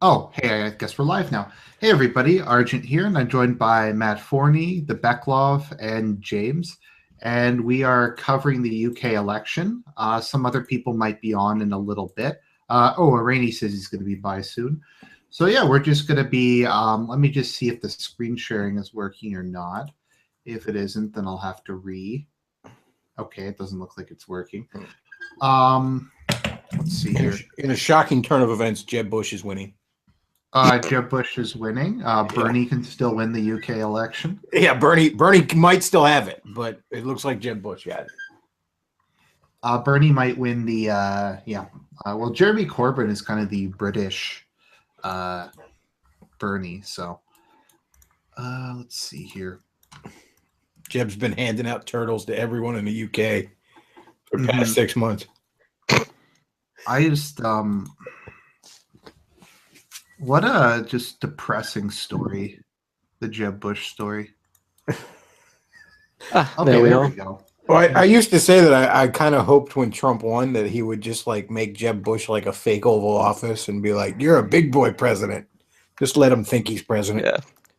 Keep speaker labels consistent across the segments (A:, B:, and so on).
A: Oh, hey, I guess we're live now. Hey, everybody, Argent here, and I'm joined by Matt Forney, the Becklov, and James. And we are covering the UK election. Some other people might be on in a little bit. Rainey says he's going to be by soon. So, yeah, we're just going to be, let me just see if the screen sharing is working or not. If it isn't, then I'll have to Okay, it doesn't look like it's working. Let's see here.
B: In a shocking turn of events, Jeb Bush is winning.
A: Jeb Bush is winning. Bernie can still win the UK election.
B: Yeah, Bernie might still have it, but it looks like Jeb Bush got it.
A: Bernie might win the well, Jeremy Corbyn is kind of the British Bernie. So let's see here.
B: Jeb's been handing out turtles to everyone in the UK for the past 6 months.
A: I just what a just depressing story, the Jeb Bush story.
C: Okay, there we
A: go.
B: Well, I used to say that I kind of hoped when Trump won that he would just like make Jeb Bush like a fake Oval Office and be like, "You're a big boy president." Just let him think he's president.
C: Yeah.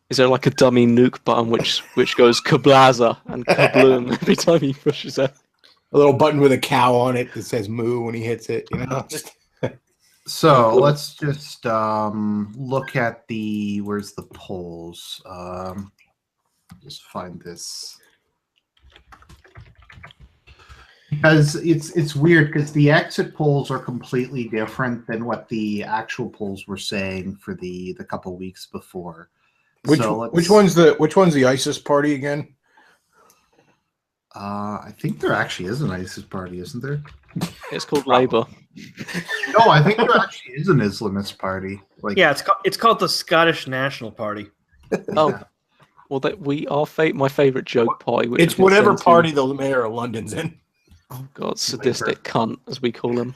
C: Is there like a dummy nuke button which goes kablaza and kabloom every time he pushes it?
B: A little button with a cow on it that says "moo" when he hits it. You know.
A: So let's just look at where's the polls? Just find this. Because it's weird because the exit polls are completely different than what the actual polls were saying for the couple weeks before.
B: Which one's the ISIS party again?
A: I think there actually is an ISIS party, isn't there?
C: It's called Labour.
A: No, I think there actually is an Islamist party.
D: Yeah, it's called the Scottish National Party.
C: Oh, well, my favourite joke party. Which
B: it's whatever party the mayor of London's in.
C: Oh God, sadistic cunt, as we call him.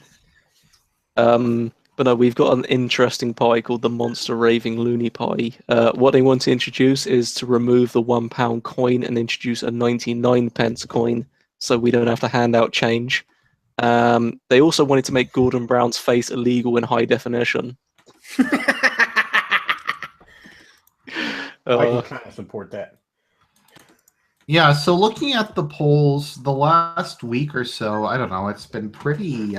C: But no, we've got an interesting party called the Monster Raving Loony Party. What they want to introduce is to remove the £1 coin and introduce a 99p coin, so we don't have to hand out change. They also wanted to make Gordon Brown's face illegal in high definition.
B: I can kind of support that.
A: Yeah, so looking at the polls the last week or so, I don't know, it's been pretty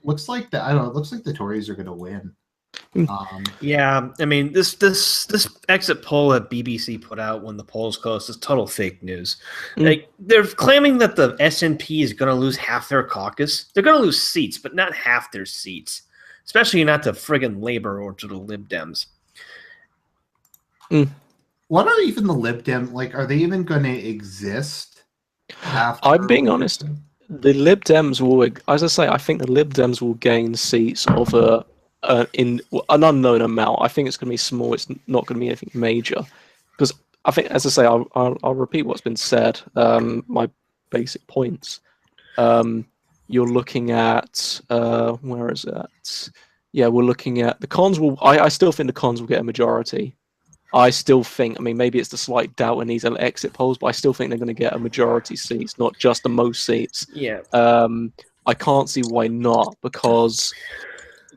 A: looks like the Tories are going to win.
D: Yeah, I mean this exit poll that BBC put out when the polls closed is total fake news. Like they're claiming that the SNP is going to lose half their caucus. They're going to lose seats, but not half their seats, especially not to friggin' Labour or to the Lib Dems.
A: What are even the Lib Dem? Like, are they even going to exist?
C: I'm being honest. The Lib Dems will, as I say, I think the Lib Dems will gain seats of in an unknown amount. I think it's going to be small. It's not going to be anything major, because I think, as I say, I'll repeat what's been said. My basic points. You're looking at where is that? Yeah, we're looking at the cons. I still think the cons will get a majority. I still think, I mean, maybe it's the slight doubt in these exit polls, but I still think they're going to get a majority seats, not just the most seats.
D: Yeah.
C: I can't see why not, because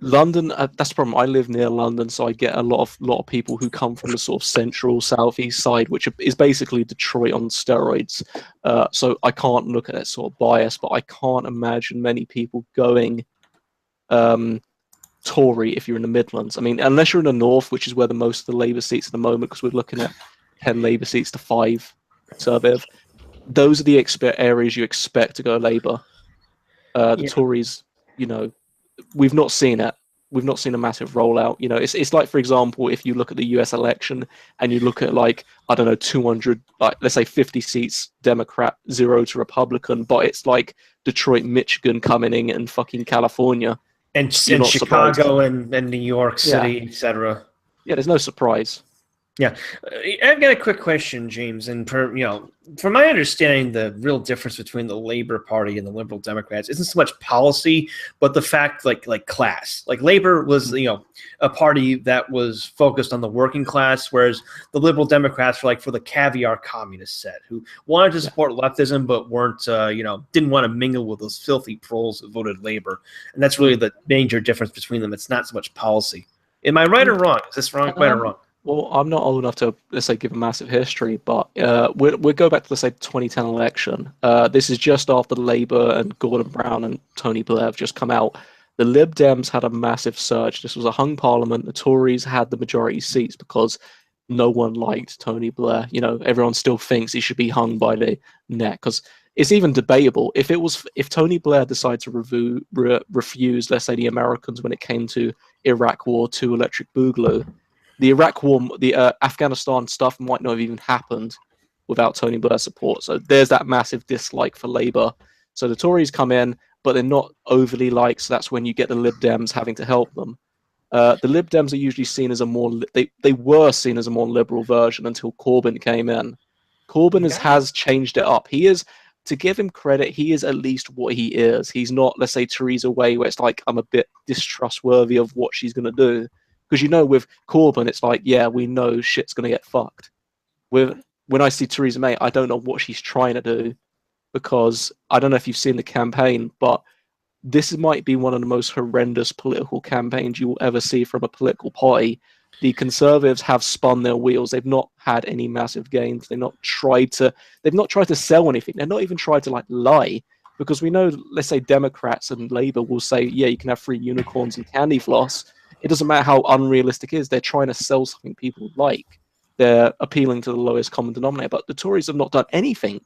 C: London, that's the problem. I live near London, so I get a lot of people who come from the sort of central, southeast side, which is basically Detroit on steroids. So I can't look at that sort of bias, but I can't imagine many people going Tory if you're in the Midlands. I mean, unless you're in the North, which is where the most of the Labour seats at the moment, because we're looking at 10 Labour seats to 5 Conservative. Those are the areas you expect to go Labour. The Tories, you know, we've not seen it. We've not seen a massive rollout. You know, it's like, for example, if you look at the US election and you look at, like, I don't know, 200, like, let's say 50 seats Democrat, 0 to Republican, but it's like Detroit, Michigan coming in and fucking California.
D: And Chicago and New York City, etc.
C: Yeah, there's no surprise.
D: Yeah, I've got a quick question, James. And from my understanding, the real difference between the Labor Party and the Liberal Democrats isn't so much policy, but the fact, like class. Like Labor was, a party that was focused on the working class, whereas the Liberal Democrats were like for the caviar communist set, who wanted to support leftism but weren't, didn't want to mingle with those filthy proles that voted Labor. And that's really the major difference between them. It's not so much policy. Am I right or wrong? Is this wrong, right or wrong?
C: Well, I'm not old enough to, let's say, give a massive history, but we'll go back to, let's say, 2010 election. This is just after Labour and Gordon Brown and Tony Blair have just come out. The Lib Dems had a massive surge. This was a hung parliament. The Tories had the majority seats because no one liked Tony Blair. Everyone still thinks he should be hung by the neck because it's even debatable. If Tony Blair decided to refuse, let's say, the Americans when it came to Iraq War 2 Electric Boogaloo, the Iraq War, the Afghanistan stuff might not have even happened without Tony Blair's support. So there's that massive dislike for Labour. So the Tories come in, but they're not overly liked. So that's when you get the Lib Dems having to help them. The Lib Dems are usually seen as they were seen as a more liberal version until Corbyn came in. Corbyn has changed it up. He is, to give him credit, he is at least what he is. He's not, let's say, Theresa May, where it's like, I'm a bit distrustworthy of what she's going to do. Because with Corbyn, it's like, yeah, we know shit's going to get fucked. When I see Theresa May, I don't know what she's trying to do, because I don't know if you've seen the campaign, but this might be one of the most horrendous political campaigns you will ever see from a political party. The Conservatives have spun their wheels. They've not had any massive gains. They've not tried to sell anything. They're not even tried to lie, because we know, let's say, Democrats and Labour will say, yeah, you can have free unicorns and candy floss. It doesn't matter how unrealistic it is. They're trying to sell something people like. They're appealing to the lowest common denominator. But the Tories have not done anything.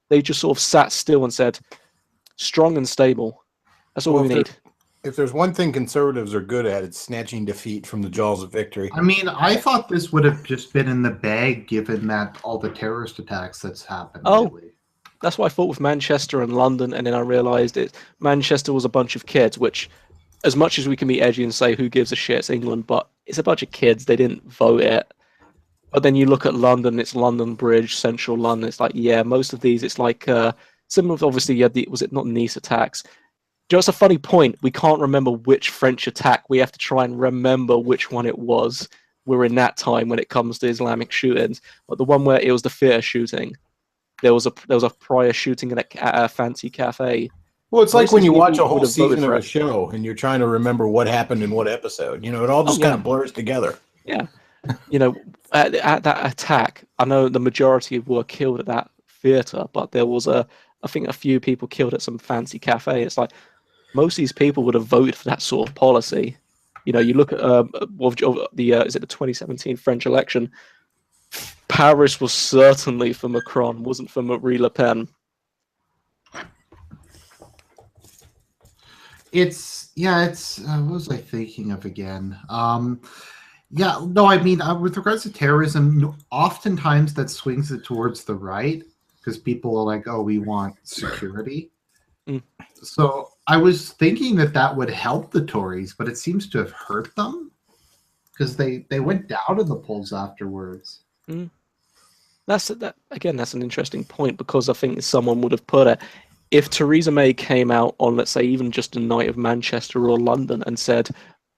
C: They just sort of sat still and said, strong and stable. That's all we need.
B: If there's one thing Conservatives are good at, it's snatching defeat from the jaws of victory.
A: I mean, I thought this would have just been in the bag, given that all the terrorist attacks that's happened lately.
C: That's what I thought with Manchester and London, and then I realised Manchester was a bunch of kids, which, as much as we can be edgy and say who gives a shit, it's England, but it's a bunch of kids. They didn't vote it. But then you look at London, it's London Bridge, Central London. It's like, yeah, most of these, it's like similar. Obviously, you had was it not Nice attacks? Just a funny point. We can't remember which French attack. We have to try and remember which one it was. We're in that time when it comes to Islamic shootings. But the one where it was the theatre shooting, there was a prior shooting at a fancy cafe.
B: Well, it's like when you watch a whole season of a show and you're trying to remember what happened in what episode. It all just kind of blurs together.
C: Yeah. At that attack, I know the majority were killed at that theatre, but there was I think a few people killed at some fancy cafe. It's like most of these people would have voted for that sort of policy. You look at is it the 2017 French election? Paris was certainly for Macron, wasn't for Marie Le Pen.
A: What was I thinking of again? With regards to terrorism, oftentimes that swings it towards the right, because people are like, oh, we want security. So I was thinking that would help the Tories, but it seems to have hurt them, because they went down in the polls afterwards.
C: That's an interesting point, because I think someone would have put it, if Theresa May came out on, let's say, even just a night of Manchester or London and said,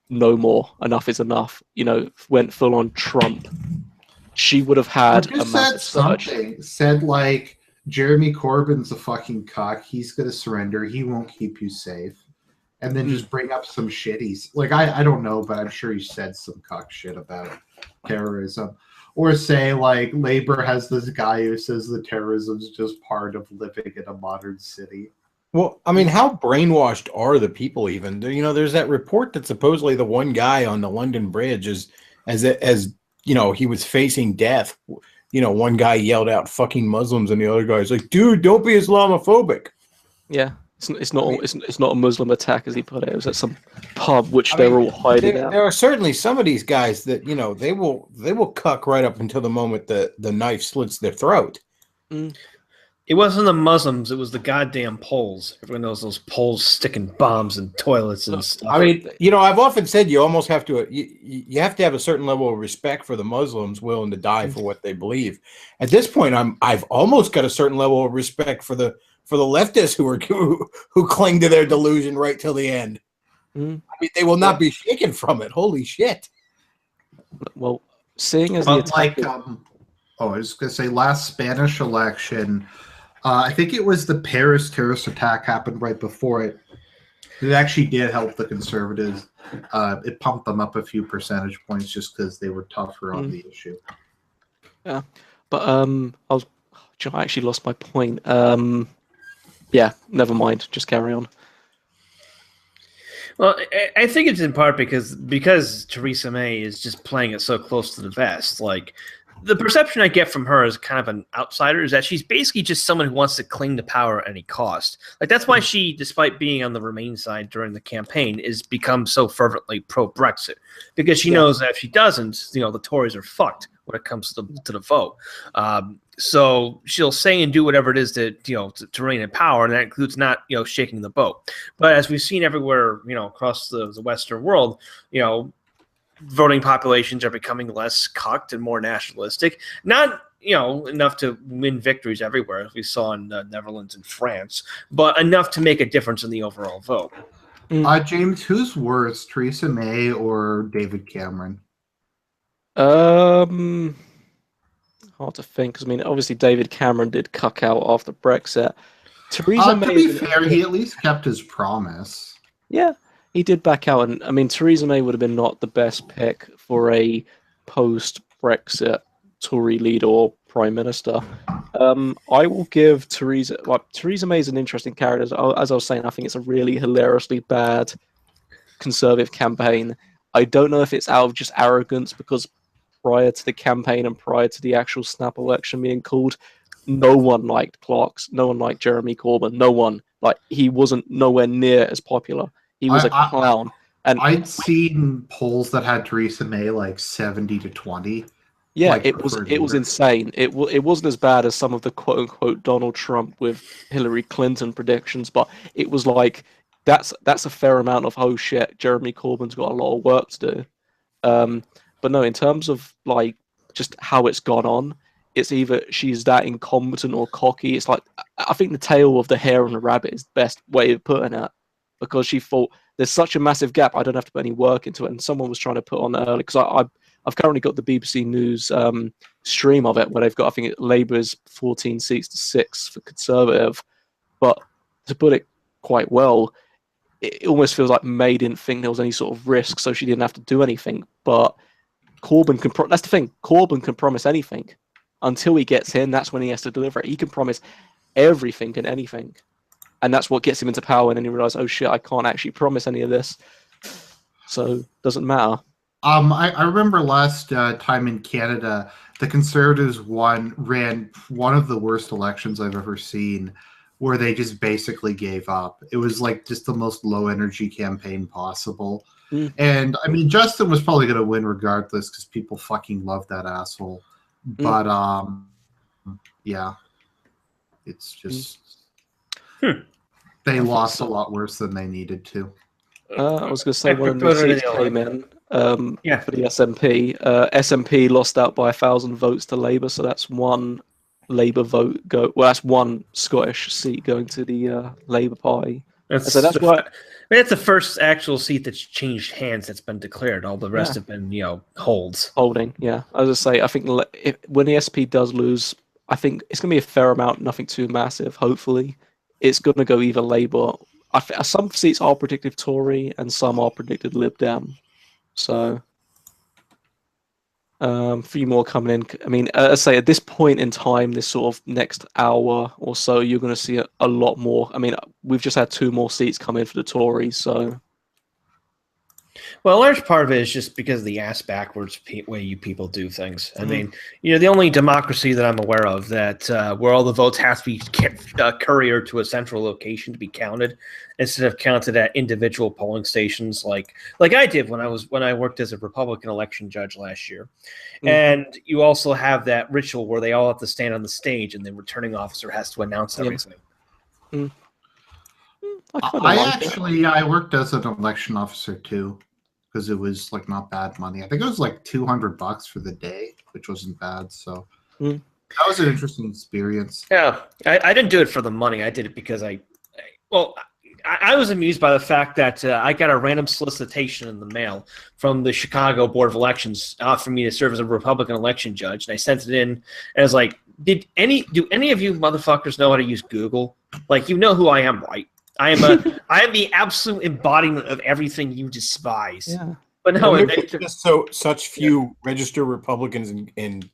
C: no more, enough is enough, went full on Trump, she would have had a massive surge.
A: Said like, Jeremy Corbyn's a fucking cuck, he's going to surrender, he won't keep you safe. And then just bring up some shitties. Like, I don't know, but I'm sure he said some cuck shit about terrorism. Or say, like, Labour has this guy who says that terrorism's just part of living in a modern city.
B: Well, I mean, how brainwashed are the people even? There's that report that supposedly the one guy on the London Bridge as he was facing death. One guy yelled out "fucking Muslims," and the other guy's like, "Dude, don't be Islamophobic."
C: Yeah, it's not a Muslim attack, as he put it. It was at some pub which they were all hiding out.
B: There are certainly some of these guys that they will cuck right up until the moment the knife slits their throat.
D: It wasn't the Muslims; it was the goddamn Poles. Everyone knows those Poles sticking bombs in toilets and stuff.
B: I mean, I've often said you almost have to you have to have a certain level of respect for the Muslims willing to die for what they believe. At this point, I've almost got a certain level of respect for the leftists who cling to their delusion right till the end. I mean, they will not be shaken from it. Holy shit!
C: Well, seeing as
A: But
C: the attack,
A: I was going to say, last Spanish election, I think it was the Paris terrorist attack happened right before it. It actually did help the conservatives. It pumped them up a few percentage points just because they were tougher on the issue.
C: yeah, but I actually lost my point. Yeah, never mind. Just carry on.
D: Well, I think it's in part because Theresa May is just playing it so close to the vest. Like, the perception I get from her as kind of an outsider is that she's basically just someone who wants to cling to power at any cost. Like, that's why she, despite being on the Remain side during the campaign, is become so fervently pro-Brexit, because she knows that if she doesn't, the Tories are fucked when it comes to the vote. So she'll say and do whatever it is to remain in power, and that includes not shaking the boat. But as we've seen everywhere across the Western world, voting populations are becoming less cucked and more nationalistic. Not enough to win victories everywhere, as we saw in the Netherlands and France, but enough to make a difference in the overall vote.
A: James, who's worse, Theresa May or David Cameron?
C: Hard to think, because obviously David Cameron did cuck out after Brexit. Theresa May,
A: to be fair, he at least kept his promise.
C: Yeah, he did back out, and Theresa May would have been not the best pick for a post-Brexit Tory leader or prime minister. I will give Theresa. Like, Theresa May is an interesting character. As I was saying, I think it's a really hilariously bad Conservative campaign. I don't know if it's out of just arrogance, because prior to the campaign and prior to the actual snap election being called, no one liked Clarks, no one liked Jeremy Corbyn, no one. Like, he wasn't nowhere near as popular. He was a clown. And
A: I'd seen polls that had Theresa May like 70-20.
C: Yeah,
A: like,
C: it was insane. It wasn't as bad as some of the quote unquote Donald Trump with Hillary Clinton predictions, but it was like that's a fair amount of, oh shit, Jeremy Corbyn's got a lot of work to do. But no, in terms of like just how it's gone on, it's either she's that incompetent or cocky. It's like, I think the tail of the hare on the rabbit is the best way of putting it, because she thought there's such a massive gap, I don't have to put any work into it. And someone was trying to put on early, because I've currently got the BBC News stream of it, where they've got, I think, Labour's 14 seats to 6 for Conservative. But to put it quite well, it almost feels like May didn't think there was any sort of risk, so she didn't have to do anything. But Corbyn can. That's the thing. Corbyn can promise anything. Until he gets in, that's when he has to deliver it. He can promise everything and anything, and that's what gets him into power. And then he realizes, oh shit, I can't actually promise any of this, so it doesn't matter.
A: I remember last time in Canada, the Conservatives ran one of the worst elections I've ever seen, where they just basically gave up. It was like just the most low energy campaign possible. And I mean, Justin was probably going to win regardless, because people fucking love that asshole. But yeah, it's just they lost a lot worse than they needed to.
C: I was going to say, one of the seats came in for the SNP. SNP lost out by 1,000 votes to Labour, so that's one Labour vote that's one Scottish seat going to the Labour Party.
D: That's the first actual seat that's changed hands that's been declared. All the rest have been, holds.
C: Holding, yeah. As I say, I think when the SP does lose, I think it's going to be a fair amount, nothing too massive, hopefully. It's going to go either Labour. Some seats are predicted Tory and some are predicted Lib Dem. So, a few more coming in. I mean, as I say, at this point in time, this sort of next hour or so, you're going to see a lot more. I mean, we've just had 2 more seats come in for the Tories, so
D: Well, a large part of it is just because of the ass backwards way you people do things. I
A: Mm-hmm.
D: mean, the only democracy that I'm aware of that where all the votes have to be couriered to a central location to be counted, instead of counted at individual polling stations, like I did when I worked as a Republican election judge last year.
C: Mm.
D: And you also have that ritual where they all have to stand on the stage, and the returning officer has to announce everything.
A: I worked as an election officer too, because it was like not bad money. I think it was like $200 for the day, which wasn't bad. So that was an interesting experience.
D: Yeah, I didn't do it for the money. I did it because I was amused by the fact that I got a random solicitation in the mail from the Chicago Board of Elections offering me to serve as a Republican election judge, and I sent it in, and I was like, do any of you motherfuckers know how to use Google? Like, you know who I am, right? I am the absolute embodiment of everything you despise.
C: Yeah.
D: But no,
B: just such few registered Republicans in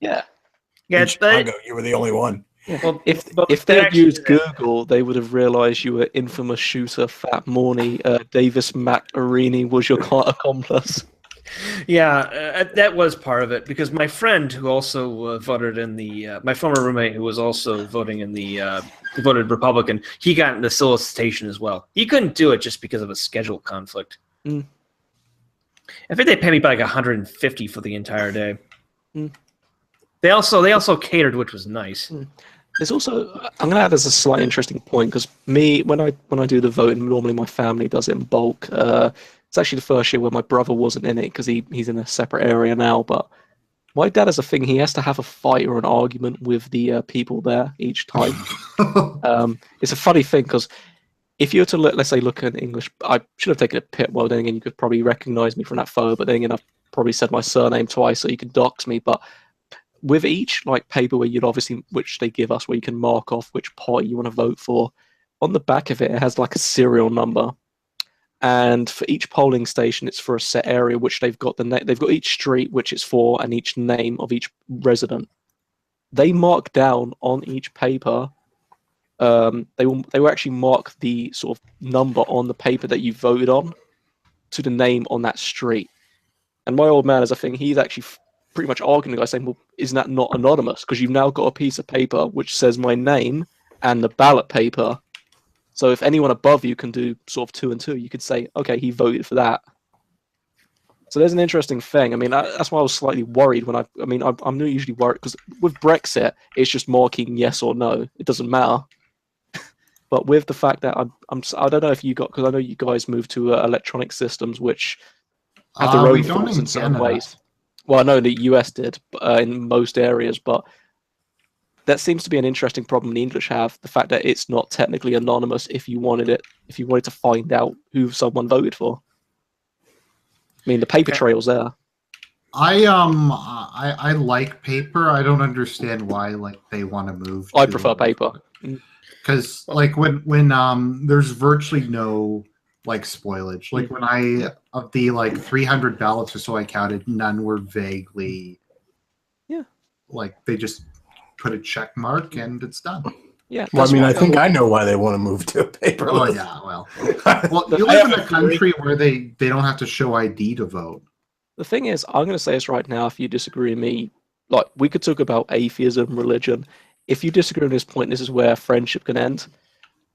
B: Chicago. You were the only one.
C: Yeah.
D: Well,
C: if they had used Google, they would have realized you were infamous shooter Fat Morney. Davis Macarini was your accomplice.
D: Yeah, that was part of it, because my friend who also voted in the my former roommate who was also voting in the voted Republican, he got in the solicitation as well. He couldn't do it just because of a schedule conflict. I think they paid me like $150 for the entire day. They also catered, which was nice.
C: There's also, I'm going to add as a slightly interesting point, because when I do the voting, normally my family does it in bulk. It's actually the first year where my brother wasn't in it because he's in a separate area now. But my dad has a thing; he has to have a fight or an argument with the people there each time. It's a funny thing because if you were to let's say look at English, I should have taken a pit. Well, then again, you could probably recognize me from that photo. But then again, I've probably said my surname twice, so you can dox me. But with each like paper where you'd obviously, which they give us, where you can mark off which party you want to vote for, on the back of it, it has like a serial number. And for each polling station, it's for a set area, which they've got they've got each street, which it's for, and each name of each resident. They mark down on each paper. They will actually mark the sort of number on the paper that you voted on to the name on that street. And my old man is a thing. He's actually pretty much arguing the guy, saying, "Well, isn't that not anonymous? Because you've now got a piece of paper which says my name and the ballot paper." So if anyone above you can do sort of 2 and 2, you could say, okay, he voted for that. So there's an interesting thing. I mean, that's why I was slightly worried when I'm not usually worried because with Brexit, it's just marking yes or no. It doesn't matter. But with the fact that I don't know if you got, because I know you guys moved to electronic systems, which have their own faults in certain ways. Well, I know the US did in most areas, but that seems to be an interesting problem the English have, the fact that it's not technically anonymous if you wanted to find out who someone voted for. I mean, the paper trail's there.
A: I like paper. I don't understand why they want to move.
C: I prefer paper.
A: Because when there's virtually no spoilage. Like when of the 300 ballots or so I counted, none were vaguely they just put a check mark and it's done.
C: Yeah.
B: Well, I mean, I think I know why they want to move to a paperless.
A: Oh yeah, well, you live in a country where they don't have to show ID to vote.
C: The thing is, I'm going to say this right now. If you disagree with me, we could talk about atheism, religion. If you disagree on this point, this is where friendship can end.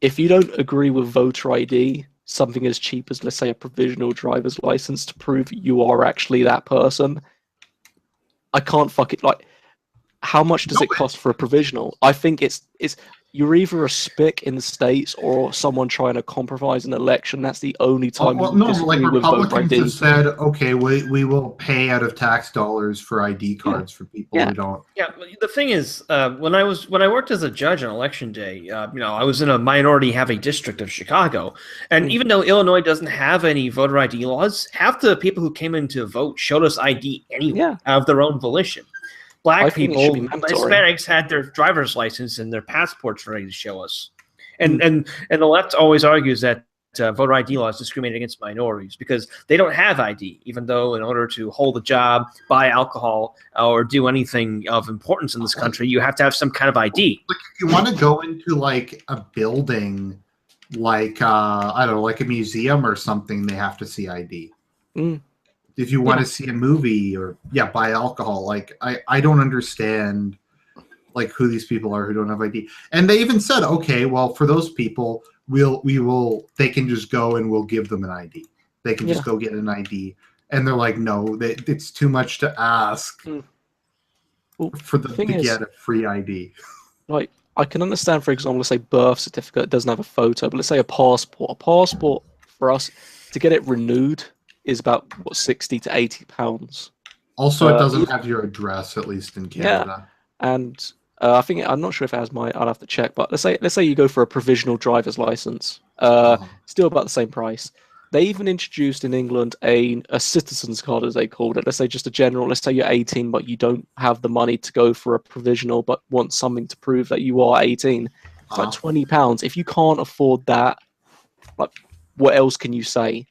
C: If you don't agree with voter ID, something as cheap as, let's say, a provisional driver's license to prove you are actually that person, I can't how much does it cost for a provisional? I think it's you're either a spick in the States or someone trying to compromise an election. That's the only time you disagree with voter ID.
A: Republicans have said, okay, we will pay out of tax dollars for ID cards for people who don't.
D: Yeah, the thing is, when I worked as a judge on election day, I was in a minority-heavy district of Chicago, and even though Illinois doesn't have any voter ID laws, half the people who came in to vote showed us ID anyway, out of their own volition. Black people, Hispanics had their driver's license and their passports ready to show us. And the left always argues that voter ID laws discriminate against minorities because they don't have ID, even though in order to hold a job, buy alcohol, or do anything of importance in this country, you have to have some kind of ID.
A: Like if you want to go into a building, I don't know, like a museum or something, they have to see ID.
C: Mm.
A: If you want to see a movie or buy alcohol, like I don't understand like who these people are who don't have ID. And they even said, okay, well, for those people, they can just go and we'll give them an ID. They can just go get an ID. And they're like, no, it's too much to ask for them to get a free ID.
C: Like, I can understand, for example, let's say birth certificate doesn't have a photo, but let's say a passport. A passport for us to get it renewed is about what, £60 to £80.
A: Also, it doesn't have your address, at least in Canada.
C: Yeah, and I think I'm not sure if it has I'll have to check. But let's say you go for a provisional driver's license, still about the same price. They even introduced in England a citizen's card, as they called it. Let's say just a general. Let's say you're 18, but you don't have the money to go for a provisional, but want something to prove that you are 18. It's like £20. If you can't afford that, like, what else can you say?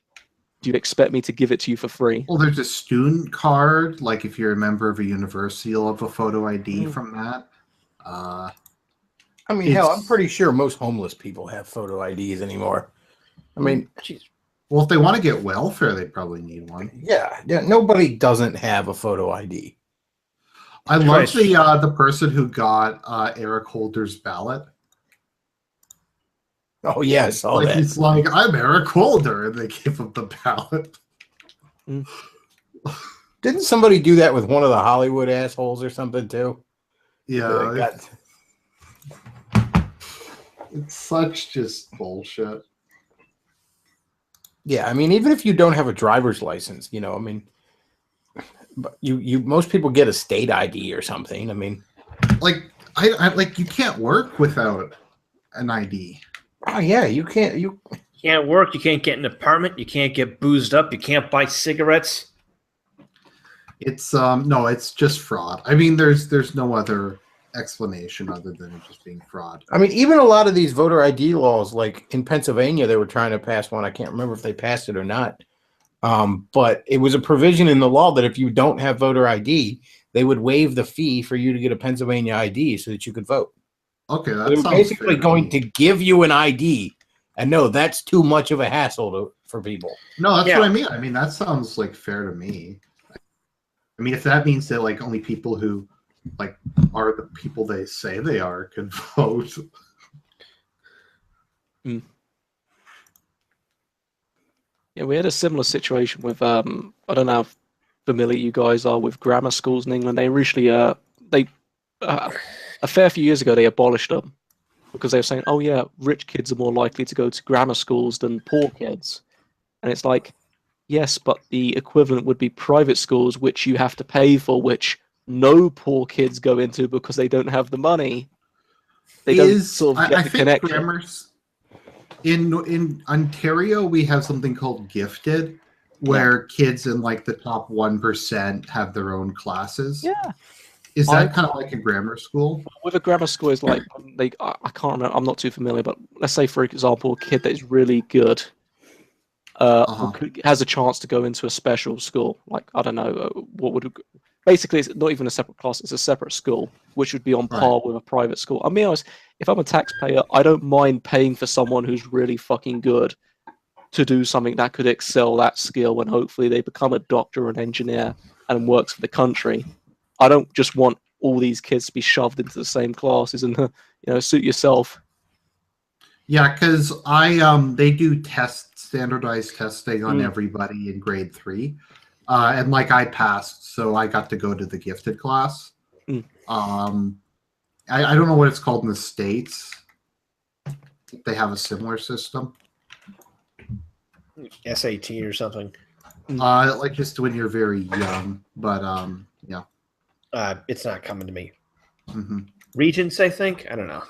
C: Do you expect me to give it to you for free?
A: Well, there's a student card. Like if you're a member of a university, you'll have a photo ID from that.
B: I mean, hell, I'm pretty sure most homeless people have photo IDs anymore. I mean, geez.
A: Well, if they want to get welfare, they probably need one.
B: Yeah, nobody doesn't have a photo ID.
A: I love the person who got Eric Holder's ballot.
B: Oh yeah, I saw that.
A: He's like, I'm Eric Holder, and they gave him the ballot.
B: Didn't somebody do that with one of the Hollywood assholes or something too?
A: Yeah, it's such just bullshit.
B: Yeah, I mean, even if you don't have a driver's license, I mean, but you most people get a state ID or something. I mean,
A: like I like you can't work without an ID.
B: Oh yeah, you can't
D: work. You can't get an apartment. You can't get boozed up. You can't buy cigarettes.
A: It's no, it's just fraud. I mean, there's no other explanation other than it just being fraud.
B: I mean, even a lot of these voter ID laws, like in Pennsylvania, they were trying to pass one. I can't remember if they passed it or not. But it was a provision in the law that if you don't have voter ID, they would waive the fee for you to get a Pennsylvania ID so that you could vote.
A: Okay,
B: that's they were basically going to give you an ID, and no, that's too much of a hassle for people.
A: No, that's what I mean. I mean, that sounds like fair to me. I mean, if that means that like only people who like are the people they say they are can vote.
C: Yeah, we had a similar situation with I don't know how familiar you guys are with grammar schools in England. They recently a fair few years ago they abolished them because they were saying, oh yeah, rich kids are more likely to go to grammar schools than poor kids. And it's like, yes, but the equivalent would be private schools, which you have to pay for, which no poor kids go into because they don't have the money. They don't sort of get the connection.
A: In Ontario, we have something called Gifted, where kids in like the top 1% have their own classes.
C: Yeah.
A: Is that kind of like a grammar school?
C: With a grammar school, is like I can't remember. I'm not too familiar, but let's say, for example, a kid that is really good has a chance to go into a special school. Like I don't know basically it's not even a separate class; it's a separate school, which would be on par with a private school. I mean, if I'm a taxpayer, I don't mind paying for someone who's really fucking good to do something that could excel that skill, and hopefully they become a doctor or an engineer and works for the country. I don't just want all these kids to be shoved into the same classes and suit yourself.
A: Yeah, because they do standardized testing on everybody in grade 3, and like I passed, so I got to go to the gifted class. I don't know what it's called in the States. They have a similar system.
D: SAT or something.
A: Like just when you're very young, but yeah.
D: It's not coming to me. Regents, I think. I don't know.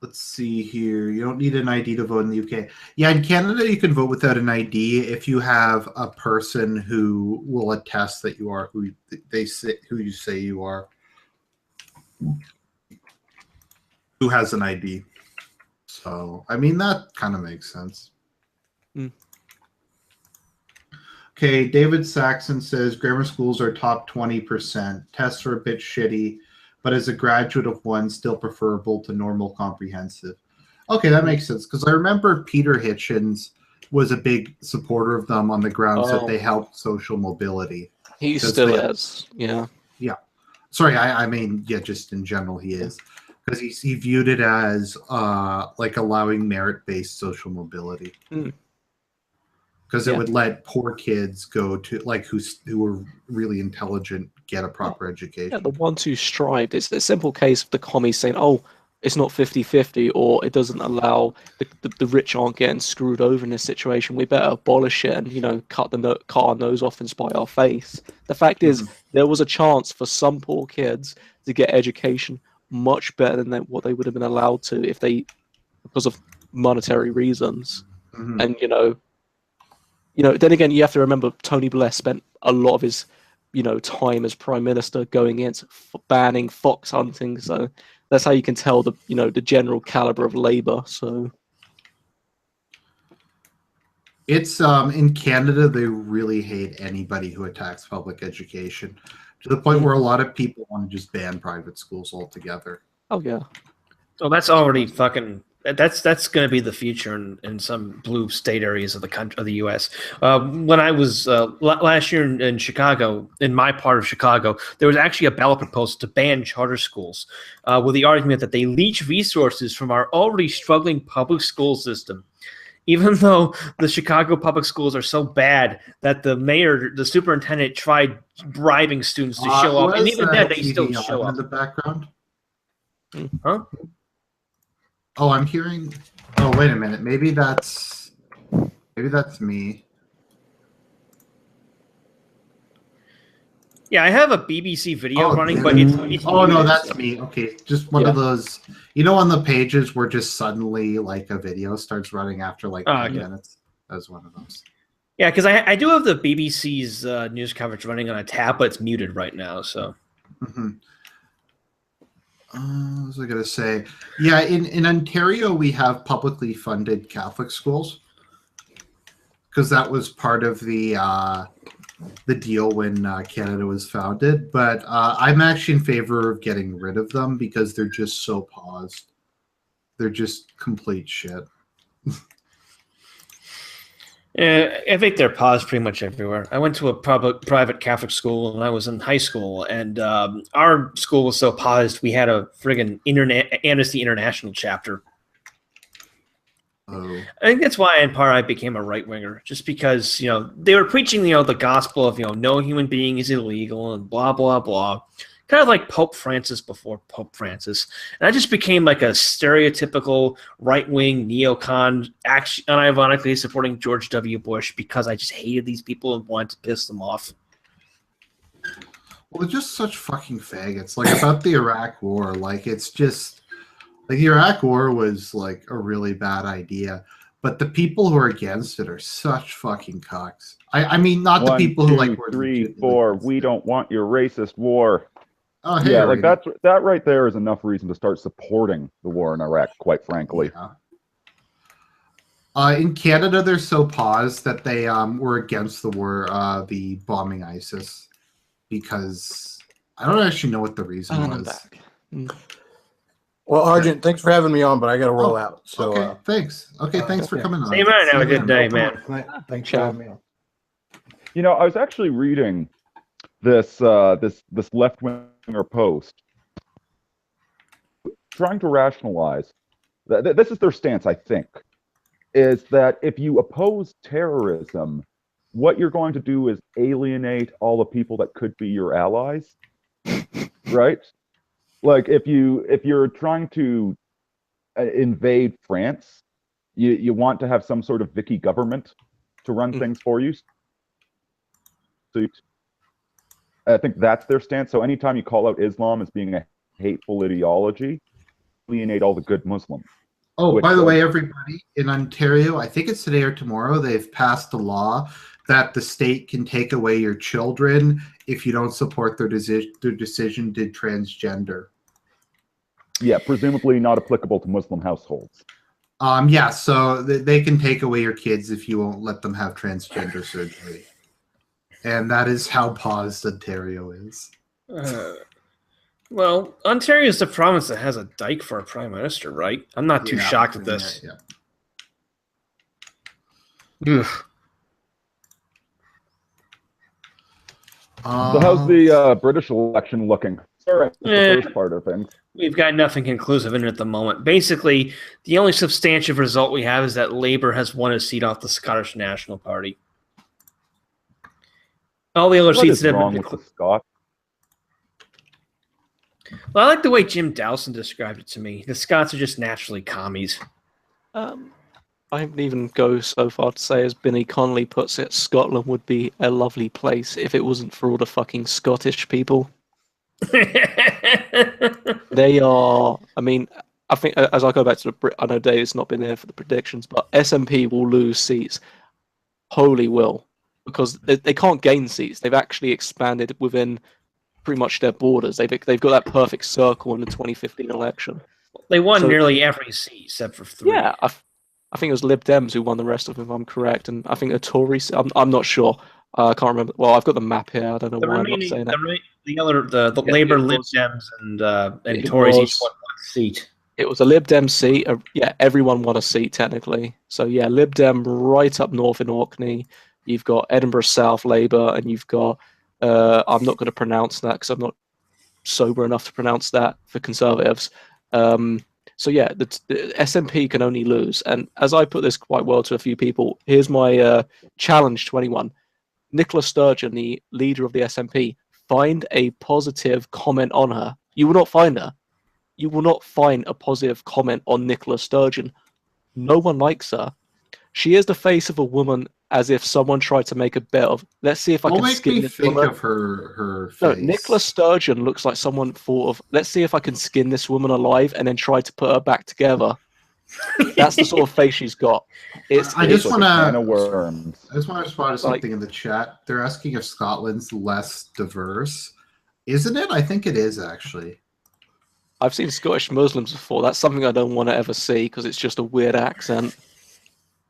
A: Let's see here. You don't need an ID to vote in the UK. Yeah, in Canada, you can vote without an ID if you have a person who will attest that you are who you say you are, who has an ID. So, I mean, that kind of makes sense. Okay, David Saxon says grammar schools are top 20%. Tests are a bit shitty, but as a graduate of one, still preferable to normal comprehensive. Okay, that makes sense because I remember Peter Hitchens was a big supporter of them on the grounds that they helped social mobility.
C: He
A: 'Cause
C: still
A: they-
C: is. Yeah.
A: Sorry, I mean, yeah, just in general, he is because he viewed it as like allowing merit-based social mobility
C: Mm.
A: because it
C: Yeah.
A: would let poor kids go to like who were really intelligent get a proper education.
C: Yeah, the ones who strived. It's a simple case of the commies saying, oh, it's not 50-50, or it doesn't allow the rich aren't getting screwed over in this situation. We better abolish it and, cut our nose off and spite our face. The fact is, there was a chance for some poor kids to get education much better than what they would have been allowed to if they, because of monetary reasons.
A: Mhm.
C: And, then again, you have to remember Tony Blair spent a lot of his time as prime minister going into banning fox hunting. So that's how you can tell the general caliber of labor. So
A: It's in Canada they really hate anybody who attacks public education to the point where a lot of people want to just ban private schools altogether.
C: oh yeah,
D: Well, that's already fucking. That's going to be the future in some blue state areas of the country of the U.S. When I was last year in Chicago, in my part of Chicago, there was actually a ballot proposal to ban charter schools, with the argument that they leach resources from our already struggling public school system. Even though the Chicago public schools are so bad that the superintendent tried bribing students to show up, and even then they still show up.
A: In the background.
D: Huh?
A: Oh, I'm hearing. Oh, wait a minute. Maybe that's me.
D: Yeah, I have a BBC video running, but it's
A: oh no,
D: muted,
A: that's
D: so.
A: me. Okay, just one of those. On the pages where just suddenly like a video starts running after like 10 minutes. That was one of those.
D: Yeah, because I do have the BBC's news coverage running on a tab, but it's muted right now. So.
A: Mm-hmm. What was I going to say? Yeah, in Ontario, we have publicly funded Catholic schools because that was part of the deal when Canada was founded. But I'm actually in favor of getting rid of them because they're just so paused. They're just complete shit.
D: I think they're paused pretty much everywhere. I went to a private Catholic school when I was in high school, and our school was so paused we had a friggin' Amnesty International chapter.
A: Oh.
D: I think that's why, in part, I became a right winger, just because they were preaching the gospel of no human being is illegal and blah blah blah. Kind of like Pope Francis before Pope Francis. And I just became like a stereotypical right-wing neocon, actually unironically supporting George W. Bush because I just hated these people and wanted to piss them off.
A: Well, they're just such fucking faggots. Like, about the Iraq War, like, it's just... Like, the Iraq War was, like, a really bad idea. But the people who are against it are such fucking cocks. I mean, not the people who, like...
E: 1, 2, 3, 4, we don't want your racist war.
A: Oh, hey,
E: yeah, like that right there is enough reason to start supporting the war in Iraq, quite frankly.
A: Yeah. In Canada, they're so paused that they were against the war, the bombing ISIS, because I don't actually know what the reason was.
B: I'm back. Well, Argent, thanks for having me on, but I got to roll out. So,
A: okay, thanks. Okay, thanks for coming on.
D: Hey, man, have a good day, man.
B: Thanks for having me on.
E: I was actually reading this left-winger post trying to rationalize that this is their stance, I think, is that if you oppose terrorism, what you're going to do is alienate all the people that could be your allies, right? Like if you're trying to invade France, you want to have some sort of Vicky government to run things for you. So I think that's their stance. So anytime you call out Islam as being a hateful ideology, alienate all the good Muslims.
A: Oh, by the way, everybody, in Ontario, I think it's today or tomorrow, they've passed a law that the state can take away your children if you don't support their decision to transgender.
E: Yeah, presumably not applicable to Muslim households.
A: Yeah, so they can take away your kids if you won't let them have transgender surgery. And that is how paused Ontario is.
D: Well, Ontario is the province that has a dyke for a prime minister, right? I'm not too shocked at this.
A: Yeah.
E: So how's the British election looking? Sorry, the first part of things.
D: We've got nothing conclusive in it at the moment. Basically, the only substantive result we have is that Labour has won a seat off the Scottish National Party. All the other seats that have been
E: with the Scots?
D: Well, I like the way Jim Dowson described it to me. The Scots are just naturally commies.
C: I wouldn't even go so far to say, as Binny Connolly puts it, Scotland would be a lovely place if it wasn't for all the fucking Scottish people. They are, I mean, I think, as I go back to I know Dave's not been there for the predictions, but SNP will lose seats. Holy will. Because they can't gain seats. They've actually expanded within pretty much their borders. They've got that perfect circle in the 2015 election.
D: They won nearly every seat except for 3.
C: Yeah, I think it was Lib Dems who won the rest of them, if I'm correct. And I think the Tories, I'm not sure. I can't remember. Well, I've got the map here. I don't know why I'm not saying that.
D: The Labour, Lib Dems, and Tories each won 1 seat.
C: It was a Lib Dem seat. Yeah, everyone won a seat, technically. So, yeah, Lib Dem right up north in Orkney. You've got Edinburgh South Labour, and you've got, I'm not going to pronounce that because I'm not sober enough to pronounce that for Conservatives. So yeah, the SNP can only lose. And as I put this quite well to a few people, here's my challenge to anyone. Nicola Sturgeon, the leader of the SNP, find a positive comment on her. You will not find her. You will not find a positive comment on Nicola Sturgeon. No one likes her. She is the face of a woman as if someone tried to make a bet of, let's see if I can skin this woman.
A: Think of her face.
C: No, Nicola Sturgeon looks like someone thought of, let's see if I can skin this woman alive and then try to put her back together. That's the sort of face she's got.
A: I just want to
E: respond
A: to something in the chat. They're asking if Scotland's less diverse. Isn't it? I think it is, actually.
C: I've seen Scottish Muslims before. That's something I don't want to ever see because it's just a weird accent.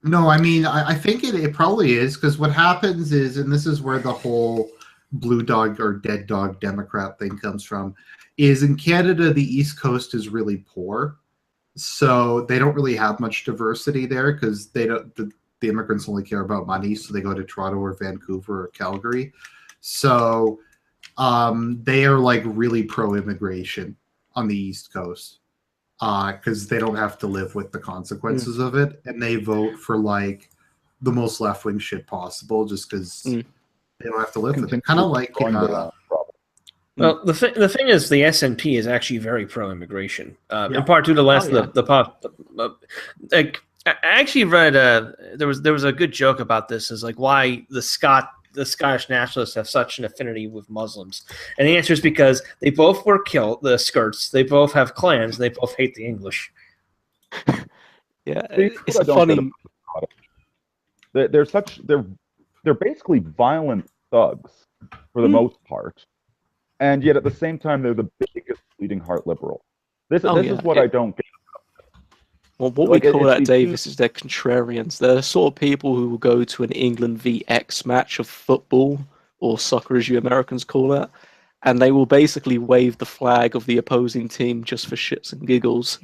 A: No, I mean, I think it probably is, because what happens is, and this is where the whole blue dog or dead dog Democrat thing comes from, is in Canada, the East Coast is really poor. So they don't really have much diversity there because they don't. The immigrants only care about money, so they go to Toronto or Vancouver or Calgary. So they are like really pro-immigration on the East Coast because they don't have to live with the consequences of it, and they vote for like the most left-wing shit possible just because they don't have to live with it. Kind of like.
D: Well, the thing is, the SNP is actually very pro-immigration, in part due to the pop. I actually read there was a good joke about this, is like why the Scottish nationalists have such an affinity with Muslims, and the answer is because they both wear the skirts, they both have clans, and they both hate the English.
C: Yeah, it's funny.
E: They're basically violent thugs for the most part. And yet, at the same time, they're the biggest bleeding heart liberal. This is what I don't get.
C: Well, what we call that, Davis, is they're contrarians. They're the sort of people who will go to an England v X match of football, or soccer as you Americans call it, and they will basically wave the flag of the opposing team just for shits and giggles.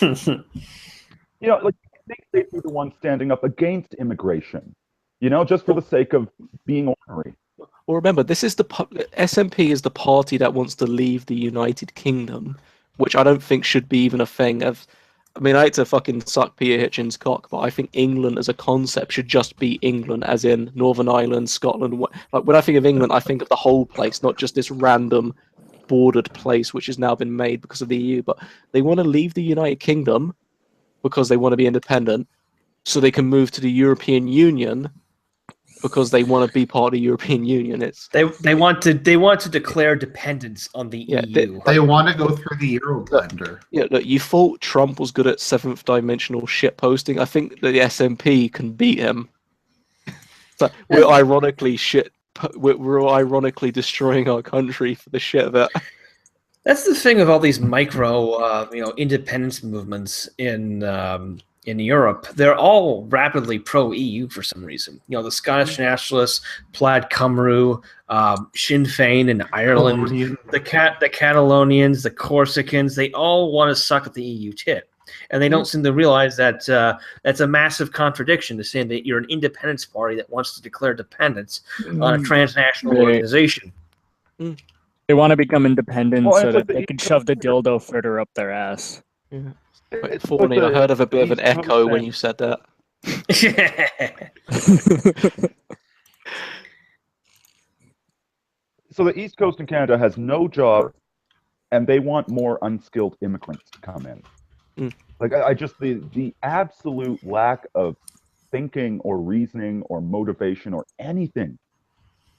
E: Like, I think they'd be the ones standing up against immigration, just for the sake of being ornery.
C: Well, remember, this is the SNP is the party that wants to leave the United Kingdom, which I don't think should be even a thing. I hate to fucking suck Peter Hitchens' cock, but I think England as a concept should just be England, as in Northern Ireland, Scotland. Like when I think of England, I think of the whole place, not just this random bordered place which has now been made because of the EU. But they want to leave the United Kingdom because they want to be independent, so they can move to the European Union. Because they want to be part of the European Union,
D: they want to declare dependence on the EU.
A: They want to go through the Euro blender.
C: Look, you thought Trump was good at seventh dimensional shit posting. I think the SNP can beat him. So we're ironically destroying our country for the shit of it.
D: That's the thing of all these micro, independence movements in in Europe, they're all rapidly pro-EU for some reason. You know, the Scottish nationalists, Plaid Cymru, Sinn Féin in Ireland, the Catalonians, the Corsicans, they all want to suck at the EU tit. And they don't seem to realize that that's a massive contradiction to saying that you're an independence party that wants to declare dependence on a transnational organization.
F: They want to become independent
E: Well,
F: so
E: it's like
F: that they can shove the dildo further up their ass.
C: Yeah.
E: It's
C: Forney,
E: like
C: I heard of a bit of an
E: East Coast
C: echo when
E: and-
C: you said that.
E: So the East Coast in Canada has no job, and they want more unskilled immigrants to come in. Like I just the absolute lack of thinking or reasoning or motivation or anything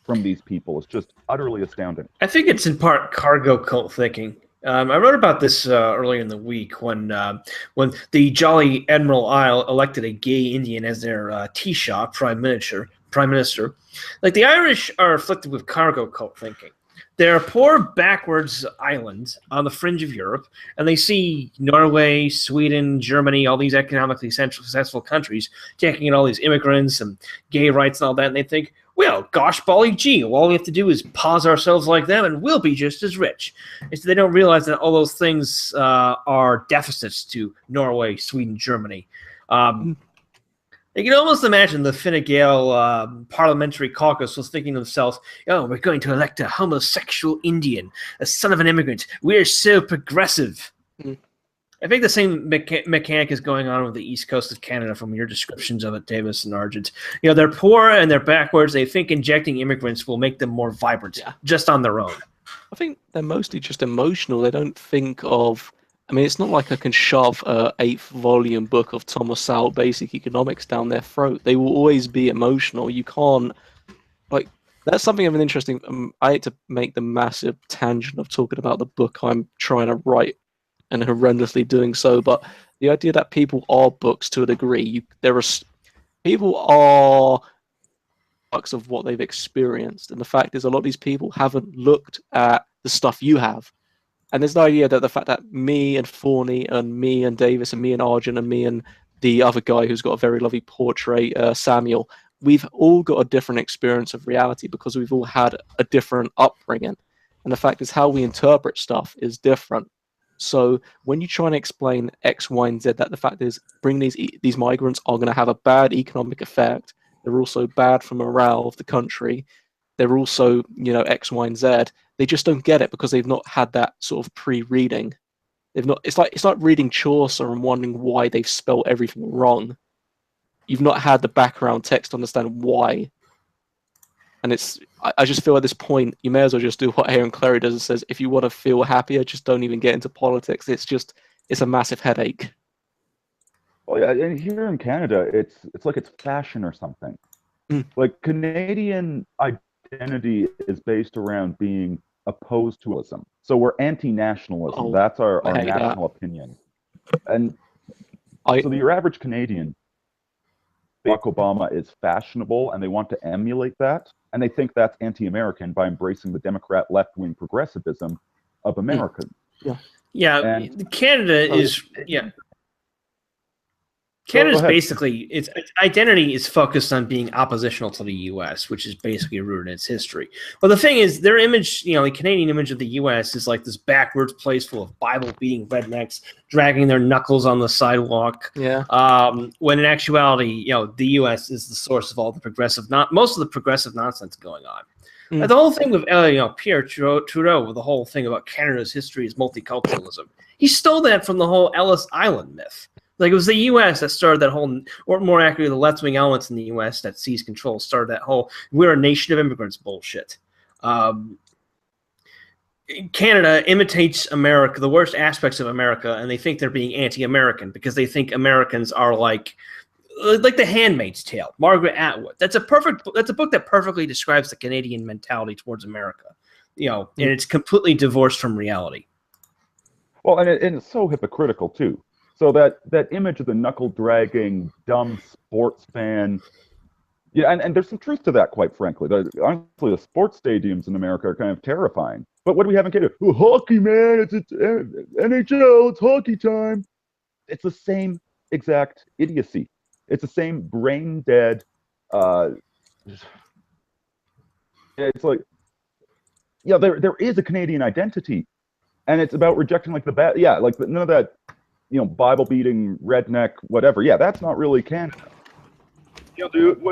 E: from these people is just utterly astounding.
D: I think it's in part cargo cult thinking. I wrote about this earlier in the week when the Jolly Admiral Isle elected a gay Indian as their Taoiseach prime minister. Like the Irish are afflicted with cargo cult thinking. They're a poor, backwards island on the fringe of Europe, and they see Norway, Sweden, Germany, all these economically successful countries taking in all these immigrants and gay rights and all that, and they think, well, gosh, golly gee, all we have to do is pause ourselves like them, and we'll be just as rich. And so they don't realize that all those things are deficits to Norway, Sweden, Germany. You can almost imagine the Fine Gael parliamentary caucus was thinking to themselves, oh, we're going to elect a homosexual Indian, a son of an immigrant. We're so progressive. I think the same mechanic is going on with the East Coast of Canada from your descriptions of it, Davis and Argent. You know, they're poor and they're backwards. They think injecting immigrants will make them more vibrant, just on their own.
C: I think they're mostly just emotional. They don't think of... I mean, it's not like I can shove a 8th volume book of Thomas Sowell Basic Economics down their throat. They will always be emotional. You can't... Like, that's something of an interesting... I hate to make the massive tangent of talking about the book I'm trying to write and horrendously doing so, but the idea that people are books to a degree, people are products of what they've experienced, and the fact is a lot of these people haven't looked at the stuff you have. And there's the idea that the fact that me and Forney and me and Davis and me and Argent and me and the other guy who's got a very lovely portrait, Samuel, we've all got a different experience of reality because we've all had a different upbringing. And the fact is how we interpret stuff is different. So when you try and explain X, Y, and Z, that the fact is bringing these migrants are going to have a bad economic effect. They're also bad for morale of the country. They're also, you know, X, Y, and Z. They just don't get it because they've not had that sort of pre-reading. They've not. It's like reading Chaucer and wondering why they've spelled everything wrong. You've not had the background text to understand why. And I just feel at this point, you may as well just do what Aaron Clary does and says, if you want to feel happier, just don't even get into politics. It's a massive headache.
E: Well, yeah, and here in Canada, it's like it's fashion or something. Like Canadian identity is based around being opposed to ism. So we're anti-nationalism. That's our national opinion. And so your average Canadian, Barack Obama is fashionable, and they want to emulate that. And they think that's anti-American by embracing the Democrat left-wing progressivism of Americans.
D: Canada is Canada's basically its identity is focused on being oppositional to the U.S., which is basically rooted in its history. But the thing is, their image, the Canadian image of the U.S. is like this backwards place full of Bible-beating rednecks dragging their knuckles on the sidewalk. When in actuality, the U.S. is the source of all the most of the progressive nonsense going on. And the whole thing with Pierre Trudeau, with the whole thing about Canada's history is multiculturalism. He stole that from the whole Ellis Island myth. Like, it was the U.S. that started that whole, or more accurately, the left-wing elements in the U.S. that seized control started that whole "we're a nation of immigrants" bullshit. Canada imitates America, the worst aspects of America, and they think they're being anti-American because they think Americans are like The Handmaid's Tale, Margaret Atwood. That's a book that perfectly describes the Canadian mentality towards America. And it's completely divorced from reality.
E: Well, and it's so hypocritical too. So that image of the knuckle-dragging, dumb sports fan, and there's some truth to that, quite frankly. Honestly, the sports stadiums in America are kind of terrifying. But what do we have in Canada? Oh, hockey, man, it's NHL, it's hockey time. It's the same exact idiocy. It's the same brain dead. It's like, yeah, there is a Canadian identity, and it's about rejecting like the bad. Yeah, like none of that, Bible beating redneck whatever. Yeah, that's not really Canada. Dude,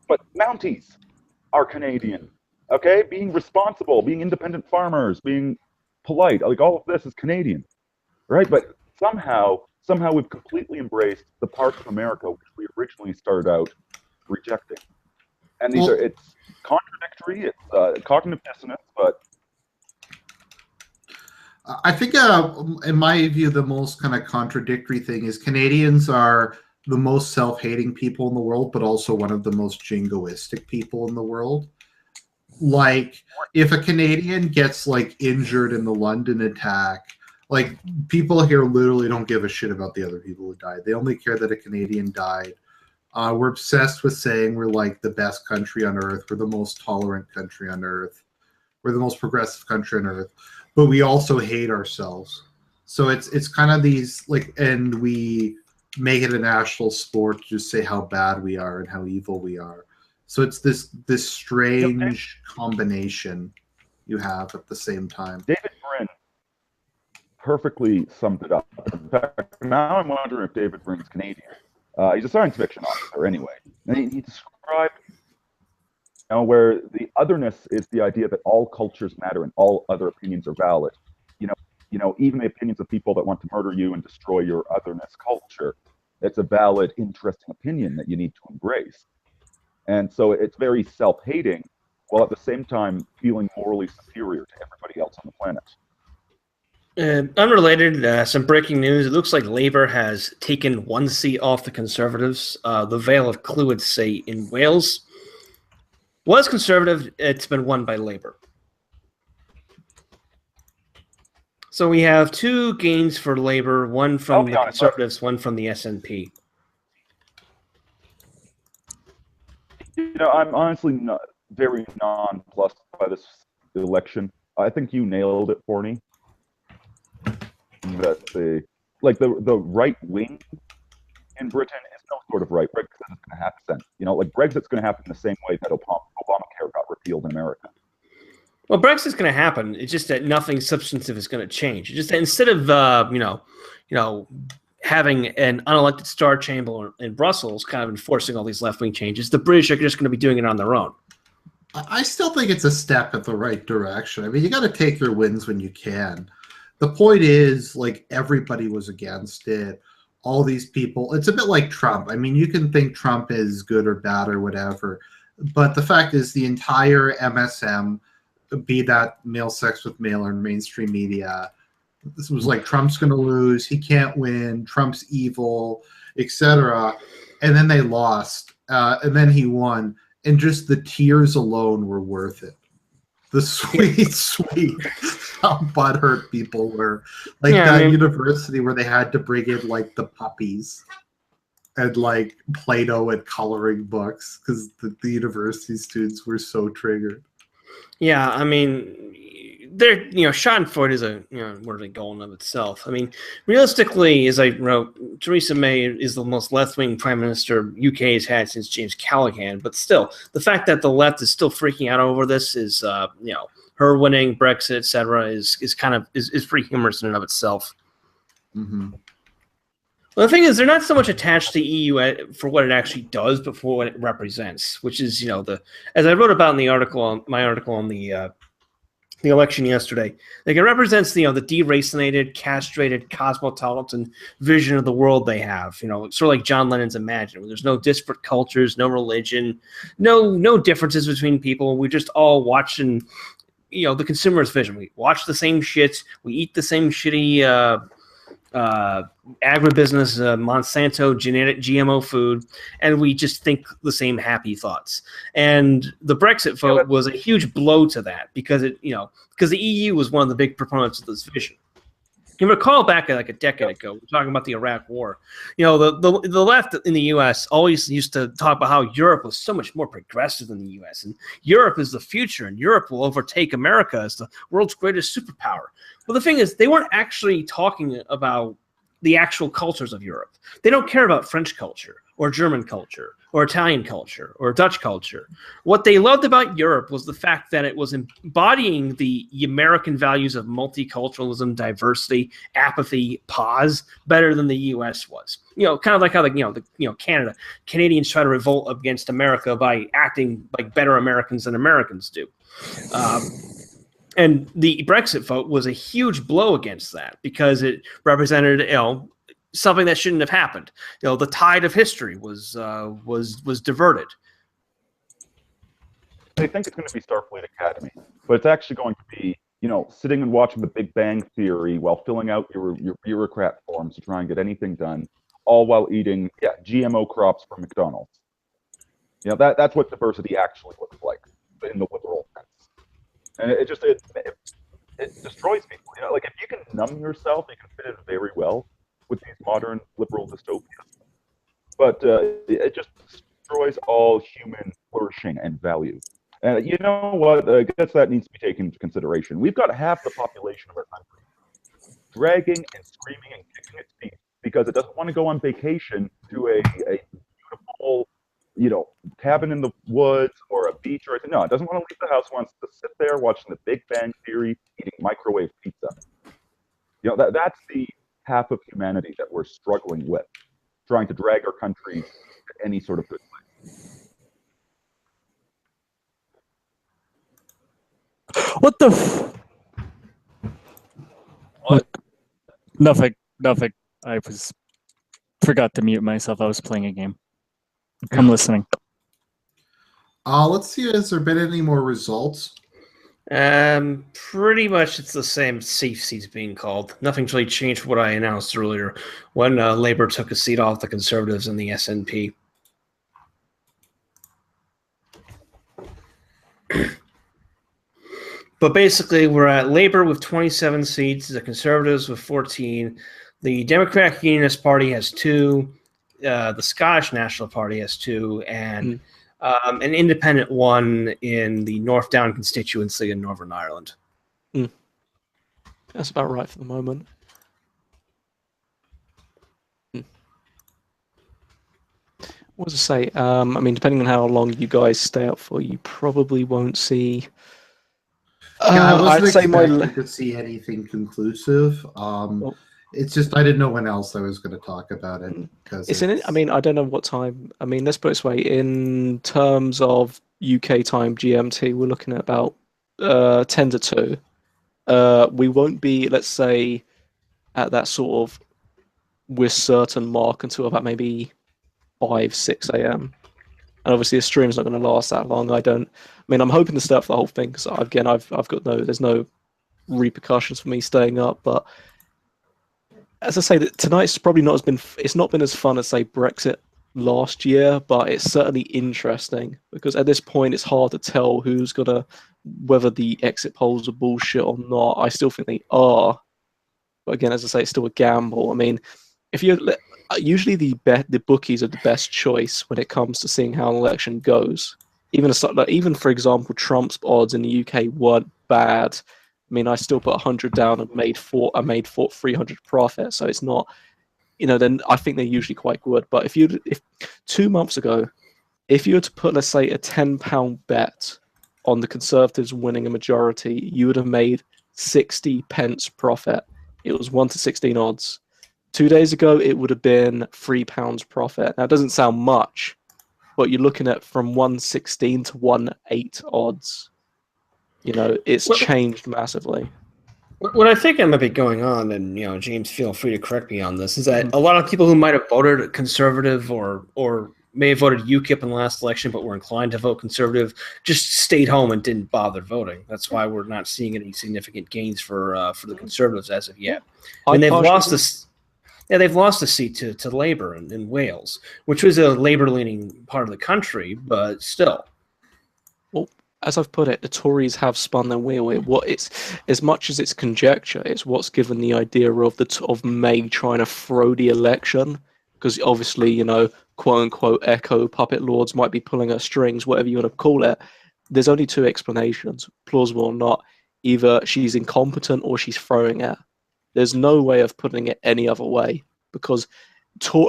E: but Mounties are Canadian. Okay, being responsible, being independent farmers, being polite, like all of this is Canadian, right? But somehow we've completely embraced the parts of America which we originally started out rejecting. And it's contradictory, it's cognitive dissonance, but
A: I think, in my view, the most kind of contradictory thing is Canadians are the most self-hating people in the world, but also one of the most jingoistic people in the world. Like, if a Canadian gets like injured in the London attack, like people here literally don't give a shit about the other people who died. They only care that a Canadian died. We're obsessed with saying we're like the best country on earth. We're the most tolerant country on earth. We're the most progressive country on earth. But we also hate ourselves. So it's kind of these like, and we make it a national sport to just say how bad we are and how evil we are. So it's this strange combination you have at the same time.
E: David Brin perfectly summed it up. In fact, now I'm wondering if David Brin's Canadian. He's a science fiction author anyway. And he described where the otherness is the idea that all cultures matter and all other opinions are valid. Even the opinions of people that want to murder you and destroy your otherness culture, it's a valid, interesting opinion that you need to embrace. And so it's very self-hating, while at the same time feeling morally superior to everybody else on the planet.
D: Unrelated, some breaking news. It looks like Labour has taken one seat off the Conservatives. The Vale of Clwyd seat in Wales was Conservative. It's been won by Labour. So we have two gains for Labour, one from the Conservatives, one from the SNP.
E: I'm honestly not very nonplussed by this election. I think you nailed it, Forney. That the right wing in Britain is no sort of right. Brexit is going to happen. Brexit's going to happen the same way that Obamacare got repealed in America.
D: Well, Brexit's going to happen. It's just that nothing substantive is going to change. It's just that instead of having an unelected Star Chamber in Brussels, kind of enforcing all these left-wing changes, the British are just going to be doing it on their own.
A: I still think it's a step in the right direction. I mean, you got to take your wins when you can. The point is, like, everybody was against it. All these people, it's a bit like Trump. I mean, you can think Trump is good or bad or whatever, but the fact is the entire MSM, be that male sex with male or mainstream media, this was like, Trump's going to lose, he can't win, Trump's evil, etc. And then they lost, and then he won, and just the tears alone were worth it. The sweet how butthurt people were. Like university where they had to bring in like the puppies and like Play-Doh and coloring books because the university students were so triggered.
D: Yeah, I mean, they're Schadenfreude is a worthy goal in of itself. I mean, realistically, as I wrote, Theresa May is the most left-wing prime minister UK has had since James Callaghan. But still, the fact that the left is still freaking out over this is, her winning Brexit, etc., is pretty humorous in and of itself.
A: Mm-hmm.
D: Well, the thing is, they're not so much attached to the EU for what it actually does, but for what it represents, which is, as I wrote about in the article, my article on the election yesterday, like, it represents the deracinated, castrated, cosmopolitan vision of the world they have. Sort of like John Lennon's Imagine, where there's no disparate cultures, no religion, no differences between people. We're just all watching, the consumerist vision. We watch the same shit, we eat the same shitty agribusiness, Monsanto, genetic GMO food, and we just think the same happy thoughts. And the Brexit vote was a huge blow to that because because the EU was one of the big proponents of this vision. You recall back like a decade ago, we were talking about the Iraq War. The left in the U.S. always used to talk about how Europe was so much more progressive than the U.S. and Europe is the future, and Europe will overtake America as the world's greatest superpower. Well, the thing is, they weren't actually talking about the actual cultures of Europe. They don't care about French culture or German culture or Italian culture or Dutch culture. What they loved about Europe was the fact that it was embodying the American values of multiculturalism, diversity, apathy, pause better than the U.S. was. Kind of like how Canadians try to revolt against America by acting like better Americans than Americans do. And the Brexit vote was a huge blow against that because it represented, something that shouldn't have happened. The tide of history was diverted.
E: They think it's going to be Starfleet Academy, but it's actually going to be, sitting and watching The Big Bang Theory while filling out your bureaucrat forms to try and get anything done, all while eating GMO crops from McDonald's. That's what diversity actually looks like in the liberal sense. And it destroys people. Like if you can numb yourself, you can fit in very well with these modern liberal dystopias. But it just destroys all human flourishing and value. And you know what? I guess that needs to be taken into consideration. We've got half the population of our country dragging and screaming and kicking its feet because it doesn't want to go on vacation to a beautiful, cabin in the woods or a beach or anything. No, it doesn't want to leave the house. It wants to sit there watching The Big Bang Theory, eating microwave pizza. That's the half of humanity that we're struggling with, trying to drag our country to any sort of good place.
F: What the? What? Nothing. I forgot to mute myself. I was playing a game. I'm listening.
A: Let's see. Has there been any more results?
D: Pretty much it's the same safe seats being called. Nothing's really changed from what I announced earlier when Labour took a seat off the Conservatives in the SNP. But basically, we're at Labour with 27 seats, the Conservatives with 14, the Democratic Unionist Party has 2, the Scottish National Party has 2, and an independent 1 in the North Down constituency in Northern Ireland.
C: That's about right for the moment. What was I say? I mean, depending on how long you guys stay up for, you probably won't see.
A: I wasn't
C: I'd say
A: expecting to see anything conclusive. It's just I didn't know when else I was going to talk about it because
C: it's in it. I mean, I don't know what time. I mean, let's put it this way: in terms of UK time GMT, we're looking at about 10 to 2. We won't be, let's say, at that sort of we're certain mark until about maybe 5-6 a.m. And obviously, the stream's not going to last that long. I mean, I'm hoping to stay up for the whole thing because again, I've got there's no repercussions for me staying up. But as I say, that tonight's probably it's not been as fun as say Brexit last year, but it's certainly interesting because at this point, it's hard to tell whether the exit polls are bullshit or not. I still think they are, but again, as I say, it's still a gamble. I mean, usually the bookies are the best choice when it comes to seeing how an election goes. Even for example, Trump's odds in the UK weren't bad. I mean, I still put 100 down and made 300 profit. So it's not, then I think they're usually quite good. But if 2 months ago, if you were to put, let's say, a £10 bet on the Conservatives winning a majority, you would have made 60 pence profit. It was 1 to 16 odds. 2 days ago, it would have been £3 profit. Now, it doesn't sound much, but you're looking at from 116 to 1.8 odds. It's changed massively.
D: What I think might be going on, and James, feel free to correct me on this, is that a lot of people who might have voted Conservative or may have voted UKIP in the last election, but were inclined to vote Conservative, just stayed home and didn't bother voting. That's why we're not seeing any significant gains for the Conservatives as of yet. I mean, they've lost this. Yeah, they've lost a seat to Labour in Wales, which was a Labour-leaning part of the country, but still.
C: Well, as I've put it, the Tories have spun their wheel. It's as much as it's conjecture, it's what's given the idea of May trying to throw the election, because obviously, quote unquote echo puppet lords might be pulling her strings, whatever you want to call it. There's only 2 explanations, plausible or not. Either she's incompetent or she's throwing it. There's no way of putting it any other way. because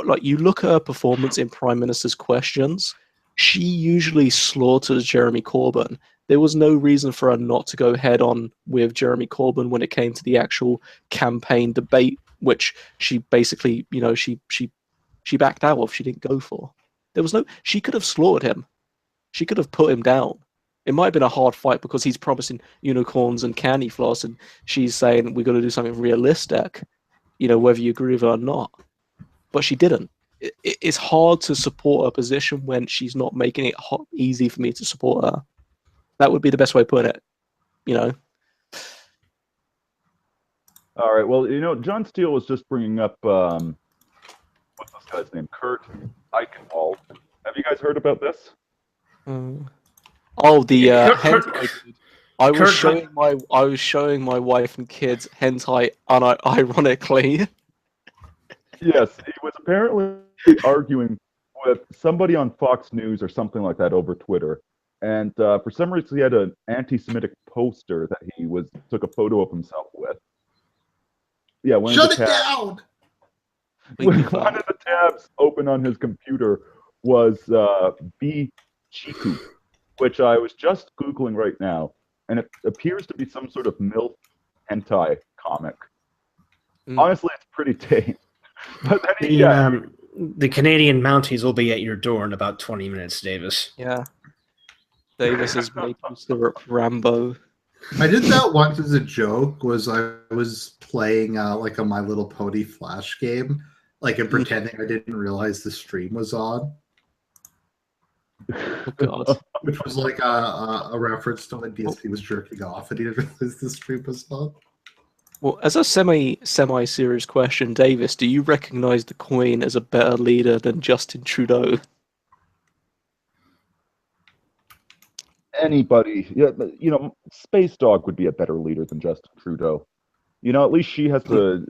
C: like you look at her performance in Prime Minister's Questions, she usually slaughters Jeremy Corbyn. There was no reason for her not to go head on with Jeremy Corbyn when it came to the actual campaign debate, which she basically, she backed out of. She didn't go for. She could have slaughtered him. She could have put him down. It might have been a hard fight because he's promising unicorns and candy floss, and she's saying we've got to do something realistic, whether you agree with it or not. But she didn't. It's hard to support her position when she's not making it easy for me to support her. That would be the best way to put it,
E: All right. Well, John Steele was just bringing up what's this guy's name? Kurt Eichenwald. Have you guys heard about this?
C: Oh, the hentai. I was showing my wife and kids hentai unironically.
E: Yes, he was apparently arguing with somebody on Fox News or something like that over Twitter. And for some reason, he had an anti-Semitic poster that he took a photo of himself with. Yeah,
A: Shut it down!
E: One of the tabs open on his computer was B Chiku, which I was just Googling right now, and it appears to be some sort of MILF hentai comic. Honestly, it's pretty tame. But then
D: the Canadian Mounties will be at your door in about 20 minutes, Davis.
C: Yeah. Davis is maple syrup Rambo.
A: I did that once as a joke. I was playing like a My Little Pony Flash game, and pretending I didn't realize the stream was on.
C: Oh God!
A: Which was like a reference to when DSP was jerking off, and he didn't realize the stream was on.
C: Well, as a semi-serious question, Davis, do you recognize the Queen as a better leader than Justin Trudeau?
E: Anybody, Space Dog would be a better leader than Justin Trudeau. At least she has the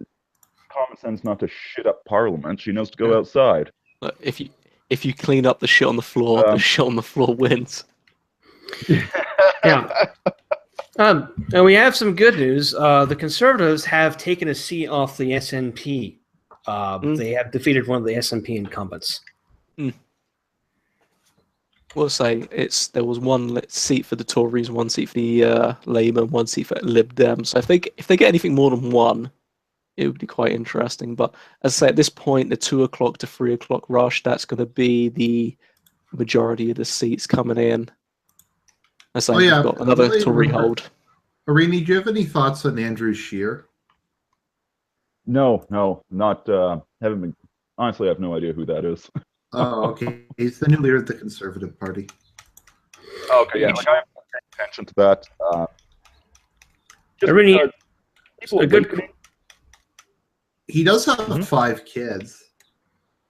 E: common sense not to shit up Parliament. She knows to go outside.
C: If you clean up the shit on the floor, the shit on the floor wins.
D: Yeah. And we have some good news. The Conservatives have taken a seat off the SNP. They have defeated one of the SNP incumbents.
C: We'll say there was one seat for the Tories, one seat for the Labour, and one seat for Lib Dem. So if they get anything more than one, it would be quite interesting. But as I say, at this point, the 2 o'clock to 3 o'clock rush, that's going to be the majority of the seats coming in. We've got another Tory hold.
A: Arini, do you have any thoughts on Andrew Scheer?
E: No, not. Haven't been. Honestly, I have no idea who that is.
A: Oh, okay. He's the new leader of the Conservative Party.
E: Okay, yeah. I haven't paid attention to that.
D: Arini,
A: he does have 5 kids.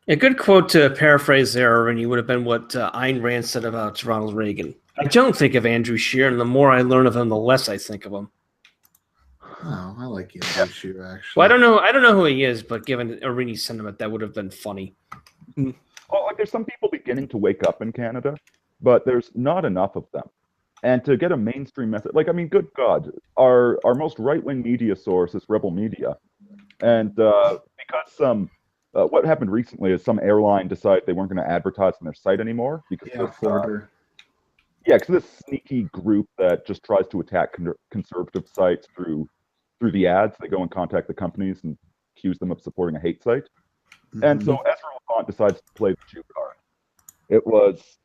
D: A good quote to paraphrase there, Arini, would have been what Ayn Rand said about Ronald Reagan. I don't think of Andrew Scheer, and the more I learn of him, the less I think of him.
A: Oh, I like Andrew Scheer, actually.
D: Well, I don't know who he is, but given Arini's sentiment, that would have been funny.
E: Well, there's some people beginning to wake up in Canada, but there's not enough of them. And to get a mainstream message, good God, our most right-wing media source is Rebel Media. And because what happened recently is some airline decided they weren't going to advertise on their site anymore because this sneaky group that just tries to attack conservative sites through the ads. They go and contact the companies and accuse them of supporting a hate site. Mm-hmm. And so Ezra Lafont decides to play the Jew card. It was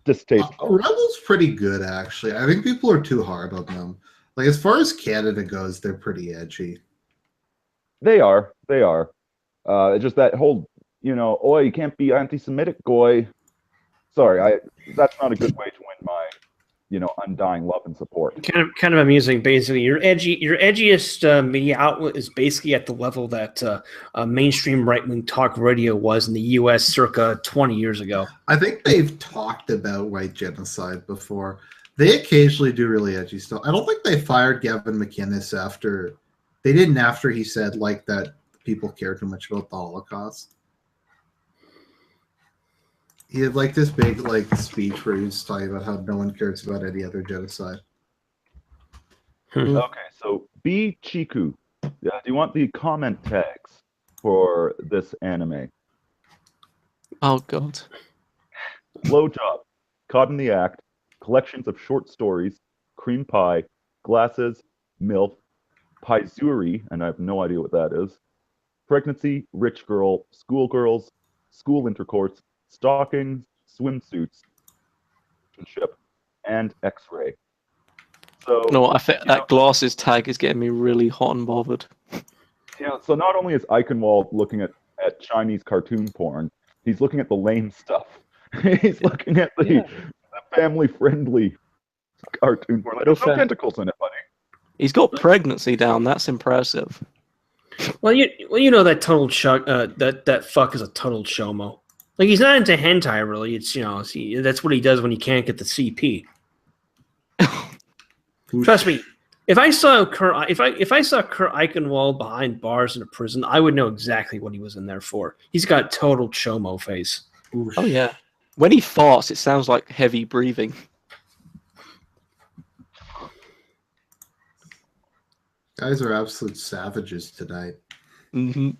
E: distasteful.
A: Rebel's pretty good, actually. I think people are too hard on them. As far as Canada goes, they're pretty edgy.
E: They are. Just that whole, you can't be anti-Semitic, goy. Sorry, that's not a good way to win my, undying love and support.
D: Kind of amusing. Basically, your edgiest media outlet is basically at the level that mainstream right-wing talk radio was in the U.S. circa 20 years ago.
A: I think they've talked about white genocide before. They occasionally do really edgy stuff. I don't think they fired Gavin McInnes after he said that people care too much about the Holocaust. He had this big speech where he was talking about how no one cares about any other genocide.
E: Okay, so B Chiku Yeah. Do you want the comment tags for this anime?
C: Oh god.
E: Blowjob, Caught in the Act, collections of short stories, cream pie, glasses, MILF, paizuri, and I have no idea what that is, pregnancy, rich girl, schoolgirls, school intercourse, stockings, swimsuits, ship, and X-ray. So,
C: No, I think that glasses tag is getting me really hot and bothered.
E: yeah, so not only is Eichenwald looking at Chinese cartoon porn, he's looking at the lame stuff. He's looking at the family-friendly cartoon porn. Like, there's no tentacles in it, buddy.
C: He's got pregnancy down. That's impressive.
D: Well, you know that total that fuck is a total chomo. Like he's not into hentai really. It's that's what he does when he can't get the CP. Trust me, if I saw Kurt Eichenwald behind bars in a prison, I would know exactly what he was in there for. He's got total chomo face.
C: Oh yeah, when he farts, it sounds like heavy breathing.
A: Guys are absolute savages tonight.
C: Mm-hmm.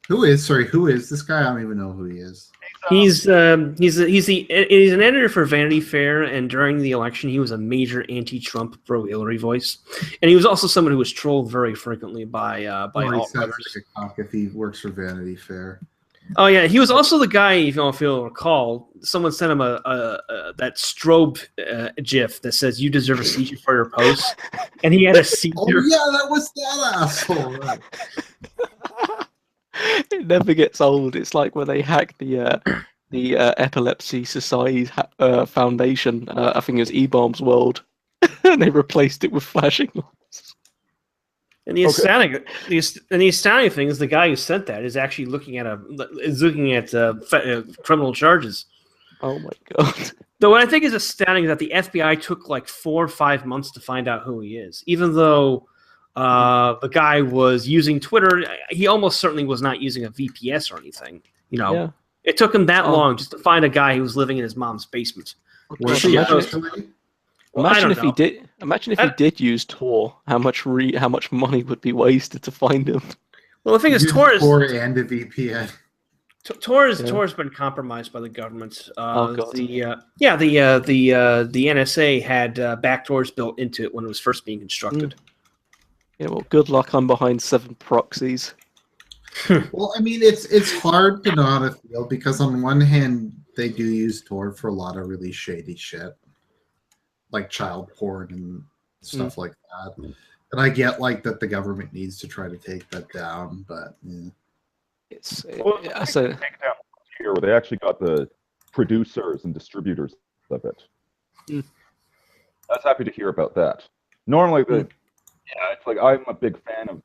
A: Who is this guy? I don't even know who he is.
D: He's an editor for Vanity Fair, and during the election, he was a major anti-Trump, pro-Hillary voice, and he was also someone who was trolled very frequently by alt-writers.
A: If he works for Vanity Fair.
D: Oh yeah, he was also the guy. If you'll recall, someone sent him that strobe GIF that says "You deserve a seizure for your post," and he had a seizure.
A: Oh yeah, that was that asshole. Right.
C: It never gets old. It's like when they hacked the Epilepsy Society Foundation. I think it was E-Bombs World, and they replaced it with flashing lights.
D: And the astounding thing is the guy who sent that is actually looking at criminal charges.
C: Oh my god!
D: Though what I think is astounding is that the FBI took like 4 or 5 months to find out who he is, even though the guy was using Twitter. He almost certainly was not using a VPS or anything. It took him that long just to find a guy who was living in his mom's basement.
C: Imagine if he did. Imagine if he did use Tor. How much money would be wasted to find him?
D: Well, the thing is, Tor
A: and a VPN.
D: Tor's been compromised by the government. The NSA had backdoors built into it when it was first being constructed.
C: Yeah, well, good luck. I'm behind 7 proxies.
A: Well, I mean, it's hard to know how to feel because on one hand, they do use Tor for a lot of really shady shit, like child porn and stuff like that. And I get like that the government needs to try to take that down, but
E: I say take down here where they actually got the producers and distributors of it. I was happy to hear about that. Normally, it's like I'm a big fan of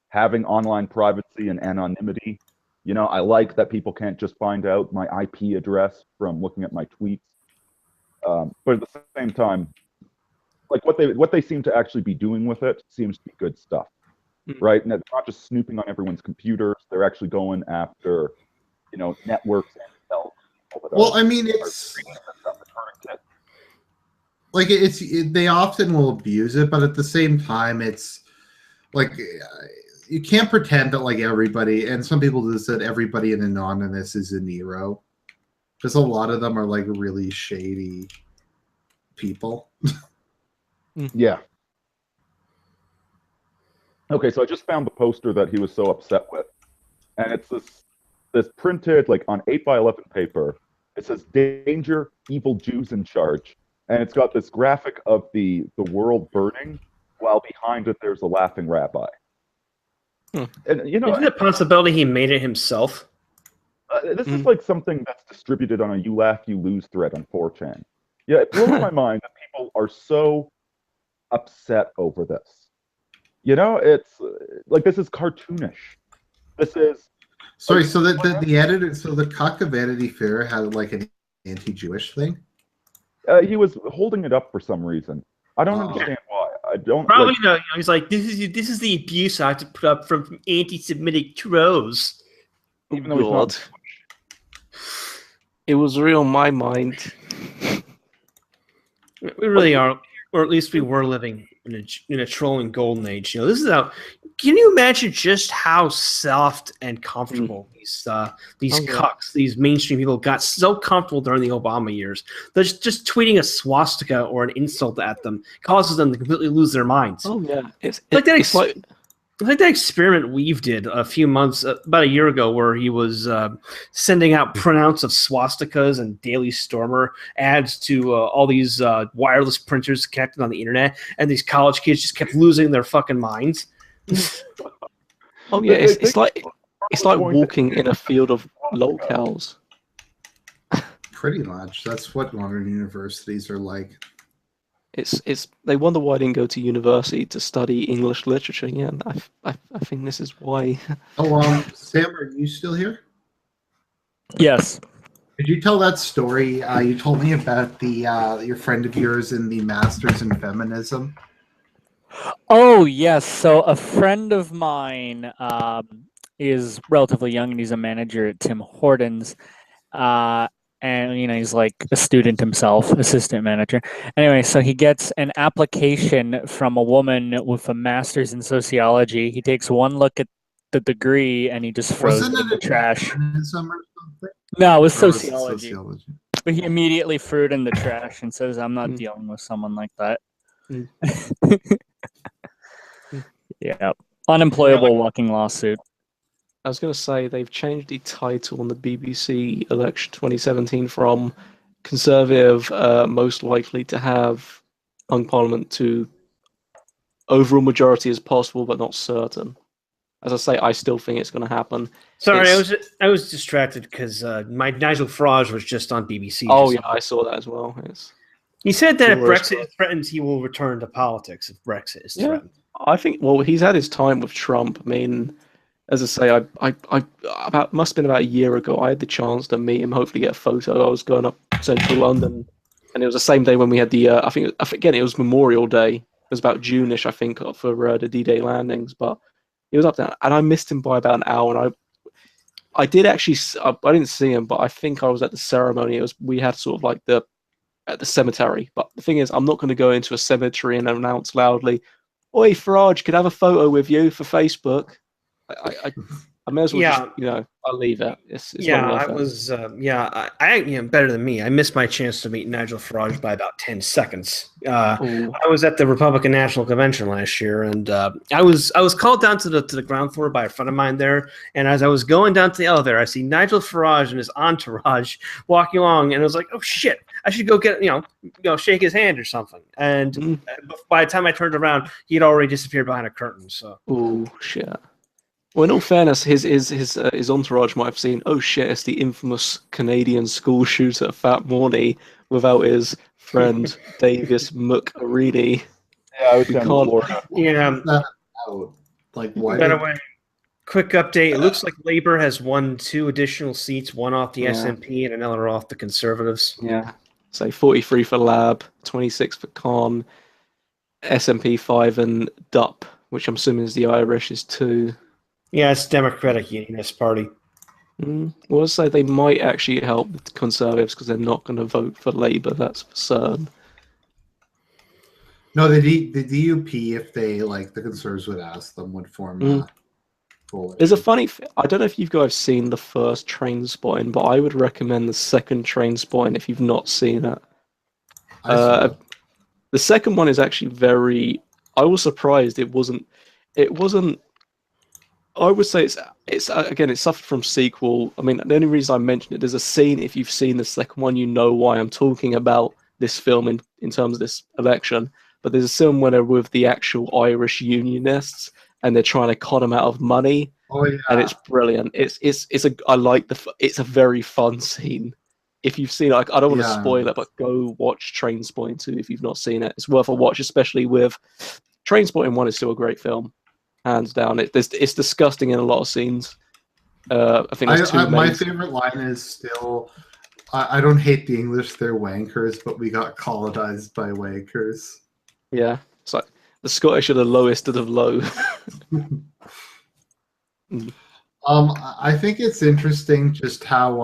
E: having online privacy and anonymity. I like that people can't just find out my IP address from looking at my tweets. But at the same time, like what they seem to actually be doing with it seems to be good stuff, right? And it's not just snooping on everyone's computers; they're actually going after, networks and
A: well, I mean, it's like they often will abuse it, but at the same time, it's like you can't pretend that like everybody, and some people just said everybody in anonymous is a Nero, because a lot of them are like really shady people.
E: Yeah. Okay, so I just found the poster that he was so upset with, and it's this printed like on 8x11 paper. It says "Danger, evil Jews in charge," and it's got this graphic of the world burning, while behind it there's a laughing rabbi. And
D: isn't it a possibility he made it himself?
E: This is like something that's distributed on a "You Laugh, You Lose" thread on 4chan. Yeah, it blows my mind that people are so upset over this. It's like this is cartoonish. This is
A: sorry. So the editor, so the cock of Vanity Fair had like an anti-Jewish thing.
E: He was holding it up for some reason. I don't understand why. I don't
D: probably know. He's like, this is the abuse I have to put up from anti-Semitic trolls.
E: Even though he's not.
C: It was real in my mind.
D: We really are, or at least we were living in a trolling golden age. This is how. Can you imagine just how soft and comfortable these cucks, these mainstream people got so comfortable during the Obama years? They're just tweeting a swastika or an insult at them causes them to completely lose their minds.
C: Oh yeah, it's
D: like that
C: like
D: experiment Weave did a few months, about a year ago, where he was sending out printouts of swastikas and Daily Stormer ads to all these wireless printers connected on the internet, and these college kids just kept losing their fucking minds.
C: Oh yeah, it's like walking in a field of lolcows.
A: Pretty much, that's what modern universities are like.
C: It's they wonder why I didn't go to university to study English literature. Yeah, I think this is why.
A: Oh, Sam, are you still here?
F: Yes.
A: Could you tell that story you told me about the your friend of yours in the Masters in Feminism?
F: Oh, yes. So a friend of mine is relatively young, and he's a manager at Tim Hortons. And, he's like a student himself, assistant manager. Anyway, so he gets an application from a woman with a master's in sociology. He takes one look at the degree, and he just throws it in the trash.
A: Feminism or something?
F: No, it was
A: Or was it
F: sociology. But he immediately threw it in the trash and says, I'm not dealing with someone like that. Yeah. Unemployable walking lawsuit.
C: I was going to say they've changed the title on the BBC election 2017 from Conservative most likely to have hung parliament to overall majority as possible but not certain. As I say, I still think it's going to happen.
D: Sorry, I was distracted because my Nigel Farage was just on BBC.
C: Oh yeah, I saw that as well.
D: He said that if Brexit threatens, he will return to politics if Brexit is threatened.
C: I think. Well, he's had his time with Trump. I mean, as I say, I must have been about a year ago. I had the chance to meet him, hopefully get a photo. I was going up central London, and it was the same day when we had the. I forget it was Memorial Day. It was about June-ish, I think, for the D-Day landings. But he was up there, and I missed him by about an hour. And I did actually. I didn't see him, but I think I was at the ceremony. We had sort of like at the cemetery. But the thing is, I'm not going to go into a cemetery and announce loudly, "Oi, Farage, could I have a photo with you for Facebook?" I may as well just, I'll leave it. It's
D: I was, I better than me. I missed my chance to meet Nigel Farage by about 10 seconds. I was at the Republican National Convention last year, and I was called down to the ground floor by a friend of mine there. And as I was going down to the elevator, I see Nigel Farage and his entourage walking along, and I was like, "Oh shit, I should go get shake his hand or something." And by the time I turned around, he had already disappeared behind a curtain. So,
C: oh shit. Well, in all fairness, his entourage might have seen, oh shit, it's the infamous Canadian school shooter Fat Morty without his friend Davis McAreedy.
E: Yeah, I was down in Florida.
D: Yeah.
A: Like, why?
D: By the way, quick update. It looks like Labor has won 2 additional seats, one off the SNP and another off the Conservatives.
C: Yeah. So 43 for Lab, 26 for Con, SNP 5 and DUP, which I'm assuming is the Irish, is 2.
D: Yeah, it's Democratic Unionist Party.
C: Well, so they might actually help the Conservatives because they're not going to vote for Labour. That's for certain.
A: No, the DUP, if they the Conservatives would ask them, would form.
C: There's a funny. I don't know if you guys seen the first Train Spotting, but I would recommend the second Train Spotting if you've not seen it. The second one is actually very. I was surprised it wasn't. I would say it's again, it suffered from sequel. I mean, the only reason I mentioned it, there's a scene, if you've seen the second one, you know why I'm talking about this film in terms of this election. But there's a scene where they're with the actual Irish Unionists and they're trying to con them out of money.
A: Oh yeah.
C: And it's brilliant. It's a very fun scene. If you've seen it, I don't want to spoil it, but go watch Train Spotting 2 if you've not seen it. It's worth a watch, especially with Train Spotting 1 is still a great film. Hands down, it's disgusting in a lot of scenes. I think
A: my favorite line is still, I don't hate the English, they're wankers, but we got colonized by wankers.
C: Yeah, it's like the Scottish are the lowest of the low.
A: I think it's interesting just how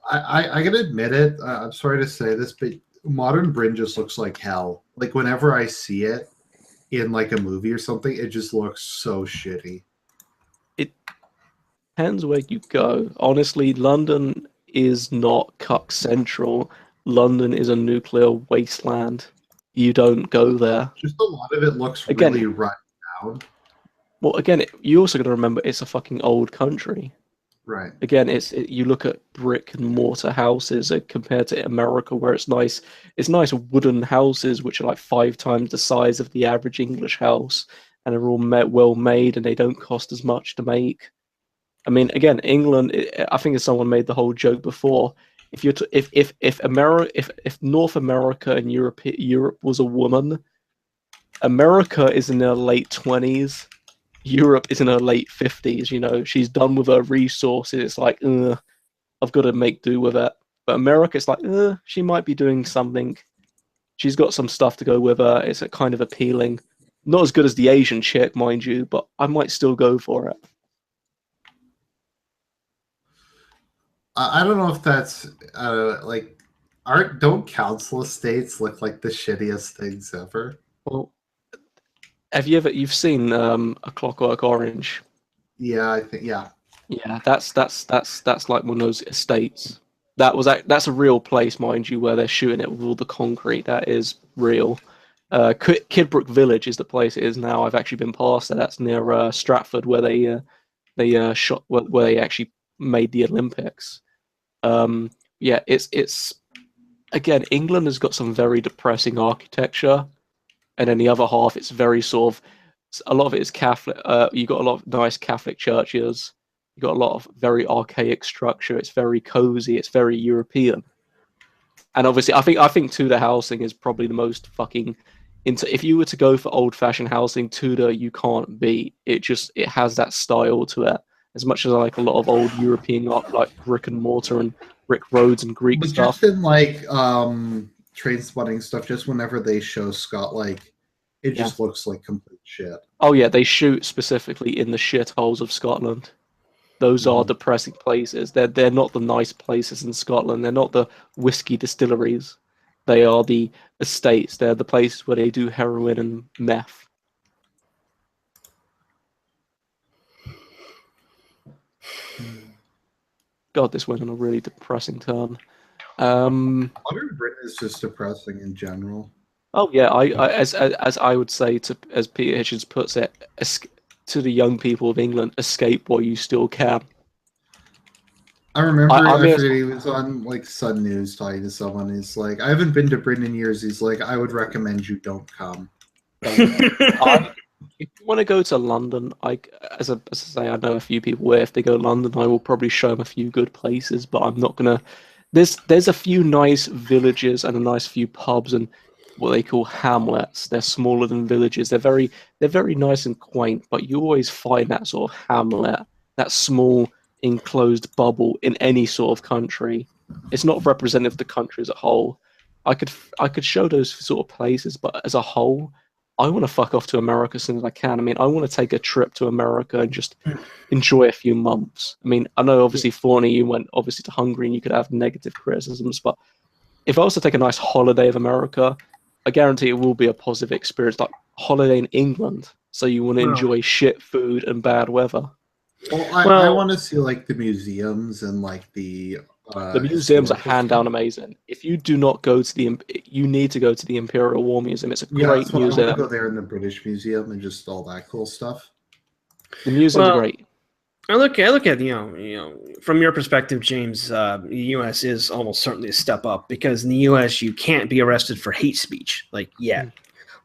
A: I gotta admit it. I'm sorry to say this, but modern Bryn just looks like hell. like whenever I see it in like a movie or something, it just looks so shitty.
C: It depends where you go. Honestly, London is not cuck central. London is a nuclear wasteland. You don't go there.
A: Just a lot of it looks
C: Again,
A: really run down.
C: well, again, you also got to remember it's a fucking old country.
A: Right.
C: Again, you look at brick and mortar houses compared to America, where it's nice wooden houses which are like 5 times the size of the average English house, and are all well made, and they don't cost as much to make. I mean, again, England. I think as someone made the whole joke before, if you're if North America and Europe was a woman, America is in their late 20s. Europe is in her late 50s. You know, she's done with her resources. It's like, I've got to make do with it. But America, it's like, she might be doing something. She's got some stuff to go with her. It's a kind of appealing. Not as good as the Asian chick, mind you, but I might still go for it.
A: I don't know if that's like don't council estates look like the shittiest things ever?
C: Well, you've seen A Clockwork Orange?
A: Yeah, I think yeah.
C: Yeah, that's like one of those estates. That's a real place, mind you, where they're shooting it with all the concrete. That is real. Kidbrook Village is the place it is now. I've actually been past there. That's near Stratford, where they shot where they actually made the Olympics. Yeah, it's again, England has got some very depressing architecture, and then the other half, it's very sort of a lot of it is Catholic. You got a lot of nice Catholic churches. You got a lot of very archaic structure. It's very cozy. It's very European. And obviously, I think Tudor housing is probably the most fucking if you were to go for old fashioned housing, Tudor you can't beat. It has that style to it. As much as I like a lot of old European art, like brick and mortar and brick roads and Greek
A: But
C: stuff.
A: just in like Trainspotting stuff, just whenever they show Scott, like it just looks like complete shit.
C: Oh yeah, they shoot specifically in the shitholes of Scotland. Those are depressing places. They're not the nice places in Scotland. They're not the whiskey distilleries. They are the estates. They're the places where they do heroin and meth. God, this went on a really depressing turn.
A: Modern Britain is just depressing in general.
C: Oh yeah, as I would say as Peter Hitchens puts it, to the young people of England, escape while you still can.
A: I remember I forget he was on like Sun News talking to someone. He's like, I haven't been to Britain in years. He's like, I would recommend you don't come.
C: If you want to go to London, as I say, I know a few people where if they go to London, I will probably show them a few good places, but I'm not gonna. There's a few nice villages and a nice few pubs and what they call hamlets. They're smaller than villages. They're very nice and quaint, but you always find that sort of hamlet, that small enclosed bubble in any sort of country. It's not representative of the country as a whole. I could show those sort of places, but as a whole, I want to fuck off to America as soon as I can. I mean, I want to take a trip to America and just enjoy a few months. I mean, I know obviously Forney, you went obviously to Hungary and you could have negative criticisms, but if I was to take a nice holiday of America, I guarantee it will be a positive experience, like holiday in England. So you want to enjoy shit food and bad weather.
A: Well, I want to see like the museums and like the
C: museums are hand down amazing. If you do not go to you need to go to the Imperial War Museum. It's a great museum.
A: I want to go there in the British Museum and just all that cool stuff.
C: The museums are great.
D: I look at you know from your perspective, James. The U.S. is almost certainly a step up because in the U.S. you can't be arrested for hate speech like yet.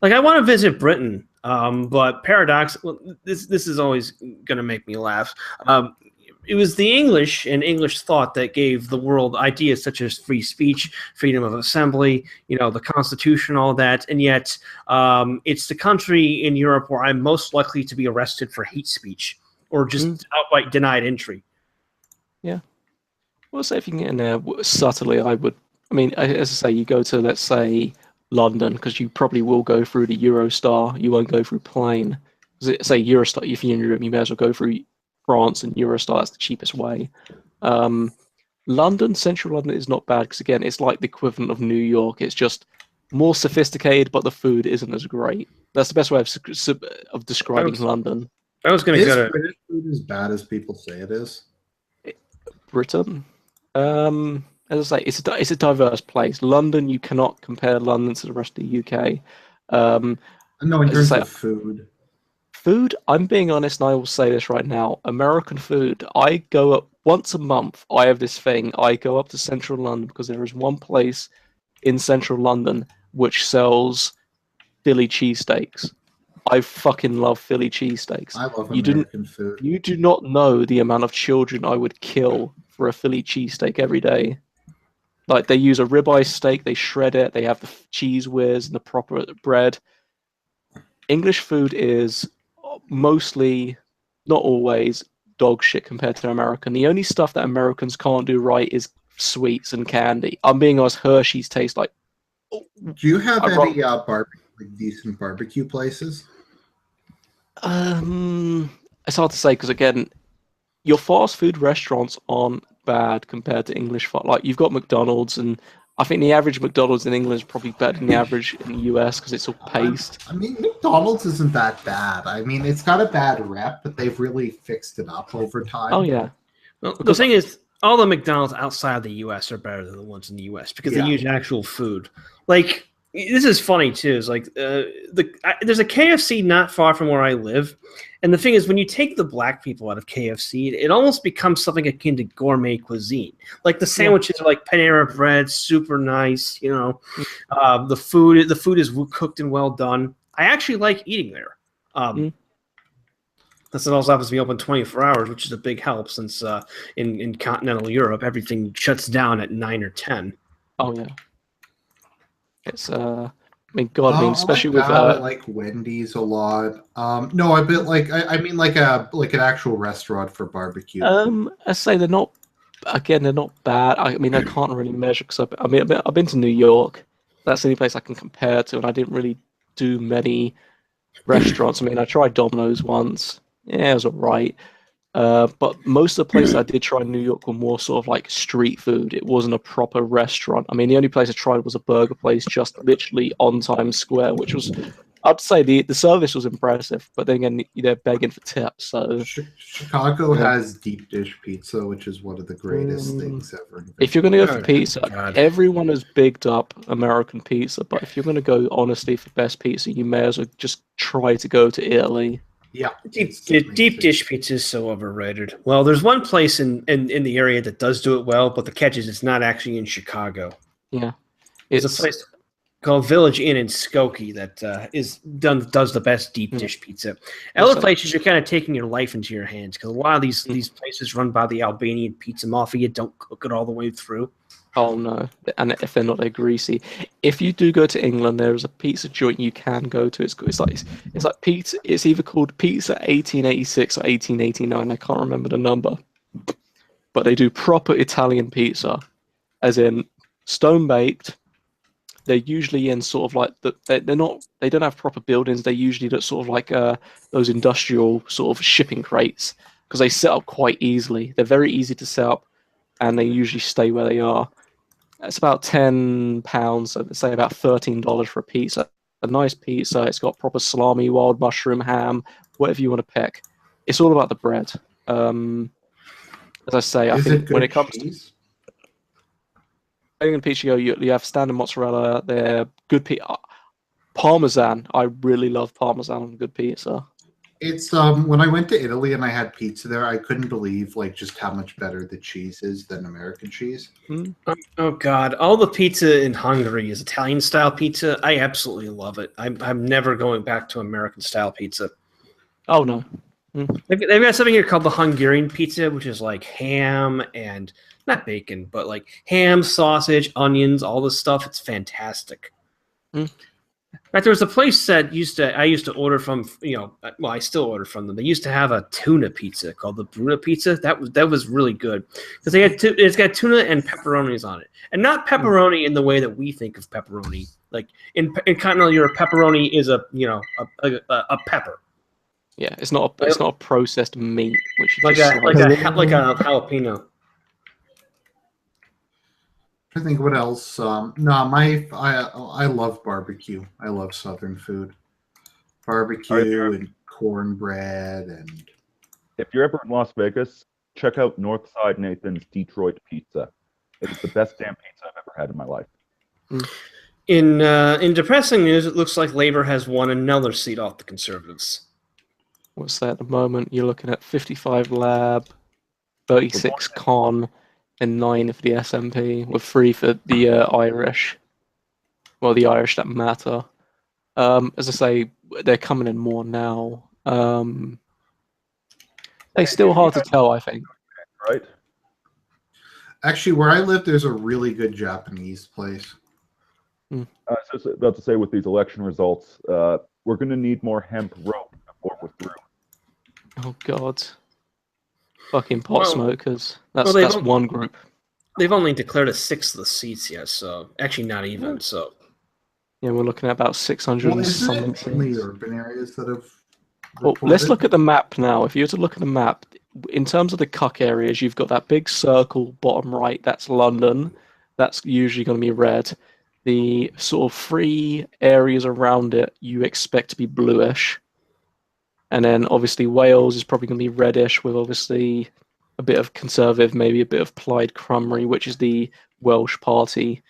D: Like I want to visit Britain, but this is always going to make me laugh. It was the English and English thought that gave the world ideas such as free speech, freedom of assembly, the Constitution, all that, and yet it's the country in Europe where I'm most likely to be arrested for hate speech or just outright denied entry.
C: Yeah. Well, say if you can get in there subtly, I would. I mean, as I say, you go to, let's say, London, because you probably will go through the Eurostar. You won't go through plane. Say Eurostar, if you're in Europe, you may as well go through France and Eurostar. That's the cheapest way. London, central London is not bad because, again, it's like the equivalent of New York. It's just more sophisticated, but the food isn't as great. That's the best way of describing London.
D: I was going to
A: Is
D: go to
A: British food as bad as people say it is?
C: Britain. As I say, it's a diverse place. London, you cannot compare London to the rest of the UK.
A: No, in
C: As
A: terms
C: I say,
A: of food.
C: food, I'm being honest, and I will say this right now. American food, I go up once a month. I have this thing. I go up to central London because there is one place in central London which sells Philly cheesesteaks. I fucking love Philly cheesesteaks.
A: I love
C: You didn't.
A: American food.
C: You do not know the amount of children I would kill for a Philly cheesesteak every day. Like, they use a ribeye steak, they shred it, they have the cheese whiz and the proper bread. English food is mostly, not always, dog shit compared to American. The only stuff that Americans can't do right is sweets and candy. I'm being honest, Hershey's taste like.
A: Do you have any decent barbecue places?
C: It's hard to say because, again, your fast food restaurants aren't bad compared to English. Like, you've got McDonald's, and I think the average McDonald's in England is probably better than the average in the US because it's all paced.
A: I mean, McDonald's isn't that bad. I mean, it's got a bad rep, but they've really fixed it up over time.
C: Oh yeah.
D: Well, the thing is, all the McDonald's outside the U.S. are better than the ones in the U.S. because they use actual food. Like, this is funny too. Is like there's a KFC not far from where I live, and the thing is, when you take the black people out of KFC, it almost becomes something akin to gourmet cuisine. Like, the sandwiches are like Panera bread, super nice. You know, the food is cooked and well done. I actually like eating there. Plus, it also happens to be open 24 hours, which is a big help since in continental Europe, everything shuts down at 9 or 10.
C: Oh, yeah. It's, I mean, God, I mean, especially
A: I
C: with...
A: like Wendy's a lot. No, I mean like an actual restaurant for barbecue.
C: I say they're not, again, they're not bad. I mean, I can't really measure because I've been to New York. That's the only place I can compare to, and I didn't really do many restaurants. I mean, I tried Domino's once. Yeah, it was all right. But most of the places I did try in New York were more sort of like street food. It wasn't a proper restaurant. I mean, the only place I tried was a burger place just literally on Times Square, which was, I'd say the service was impressive, but then again, they're begging for tips. So
A: Chicago has deep dish pizza, which is one of the greatest things ever invented.
C: If you're going to go for pizza, everyone has bigged up American pizza, but if you're going to go honestly for best pizza, you may as well just try to go to Italy.
A: Yeah,
D: deep dish pizza is so overrated. Well, there's one place in the area that does do it well, but the catch is it's not actually in Chicago.
C: Yeah,
D: it's a place called Village Inn in Skokie that does the best deep dish pizza. Other places, you're kind of taking your life into your hands because a lot of these places run by the Albanian pizza mafia don't cook it all the way through.
C: Oh no! And if they're not, they're greasy. If you do go to England, there is a pizza joint you can go to. It's like pizza. It's either called Pizza 1886 or 1889. I can't remember the number. But they do proper Italian pizza, as in stone baked. They're usually in sort of like they don't have proper buildings. They're usually sort of like those industrial sort of shipping crates because they set up quite easily. They're very easy to set up, and they usually stay where they are. It's about £10, so let's say about $13 for a pizza. A nice pizza. It's got proper salami, wild mushroom, ham, whatever you want to pick. It's all about the bread. As I say, I think when it comes to pizza, you have standard mozzarella. They're good Parmesan. I really love Parmesan on good pizza.
A: It's when I went to Italy and I had pizza there, I couldn't believe just how much better the cheese is than American cheese.
D: Oh God, all the pizza in Hungary is Italian style pizza. I absolutely love it. I'm never going back to American style pizza.
C: Oh no.
D: They've got something here called the Hungarian pizza, which is like ham and not bacon, but like ham, sausage, onions, all this stuff. It's fantastic. Right, there was a place that I used to order from, well, I still order from them. They used to have a tuna pizza called the Bruna pizza. That was really good because it's got tuna and pepperonis on it, and not pepperoni in the way that we think of pepperoni. Like in continental Europe, pepperoni is a pepper.
C: Yeah, it's not a processed meat, which is
D: like a jalapeno.
A: I think what else? No, I love barbecue. I love Southern food, barbecue and cornbread and.
E: If you're ever in Las Vegas, check out Northside Nathan's Detroit Pizza. It is the best damn pizza I've ever had in my life.
D: In depressing news, it looks like Labor has won another seat off the Conservatives.
C: What's that at the moment? You're looking at 55 Lab, 36 Con, and 9 for the SNP, with 3 for the Irish. Well, the Irish that matter. As I say, they're coming in more now. They're still hard to tell, I think.
E: Right?
A: Actually, where I live, there's a really good Japanese place.
E: I was just about to say, with these election results, we're going to need more hemp rope before we're through.
C: Oh, God. Fucking pot smokers. That's one group.
D: They've only declared a sixth of the seats yet, so actually not even. So
C: yeah, we're looking at about 600 and something
A: seats. Only urban areas that have.
C: Well, let's look at the map now. If you were to look at the map, in terms of the cuck areas, you've got that big circle bottom right. That's London. That's usually going to be red. The sort of 3 areas around it you expect to be bluish. And then obviously Wales is probably going to be reddish with obviously a bit of Conservative, maybe a bit of Plaid Cymru, which is the Welsh party.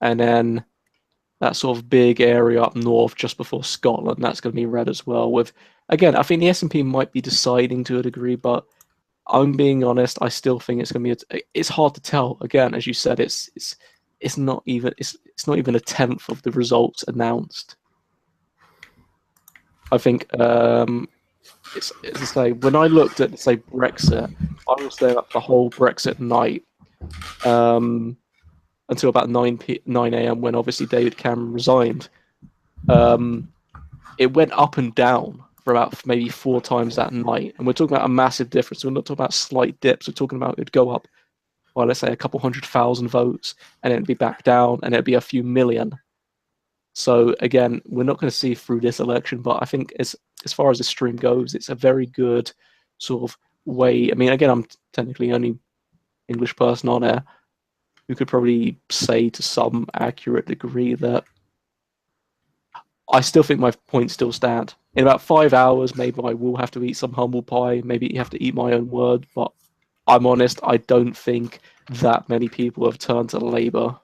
C: And then that sort of big area up north just before Scotland, that's going to be red as well. With, again, I think the SNP might be deciding to a degree, but I'm being honest, I still think it's going to be it's hard to tell. Again, as you said, it's not even a tenth of the results announced. I think it's to say, when I looked at, say, Brexit, I was there the whole Brexit night until about 9 a.m. when obviously David Cameron resigned. It went up and down for about maybe 4 times that night. And we're talking about a massive difference. We're not talking about slight dips. We're talking about it'd go up by, let's say, a couple 100,000 votes, and it'd be back down, and it'd be a few million. So again, we're not going to see through this election, but I think as far as the stream goes, it's a very good sort of way. I mean, again, I'm technically only English person on air who could probably say to some accurate degree that I still think my points still stand. In about 5 hours, maybe I will have to eat some humble pie. Maybe have to eat my own word, but I'm honest, I don't think that many people have turned to Labour.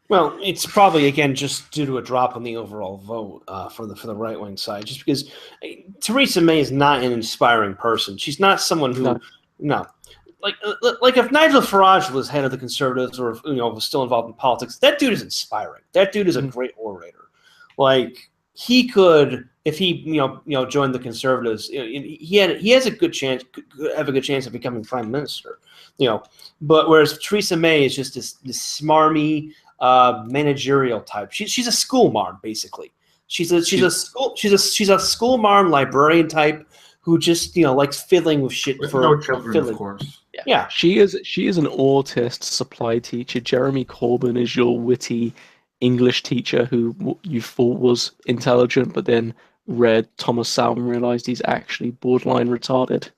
D: Well, it's probably, again, just due to a drop in the overall vote for the right-wing side, just because Theresa May is not an inspiring person. She's not someone who, no. Like if Nigel Farage was head of the Conservatives or was still involved in politics, that dude is inspiring. That dude is a great orator. Like he could, if he joined the Conservatives, he has a good chance, of becoming prime minister. But whereas Theresa May is just this smarmy managerial type. She's a school marm basically. She's a school marm librarian type who just likes fiddling with shit
A: with
D: for
A: no children,
D: fiddling.
A: Of course.
D: Yeah,
C: she is an autist supply teacher. Jeremy Corbyn is your witty English teacher who you thought was intelligent, but then read Thomas Sowell and realized he's actually borderline retarded.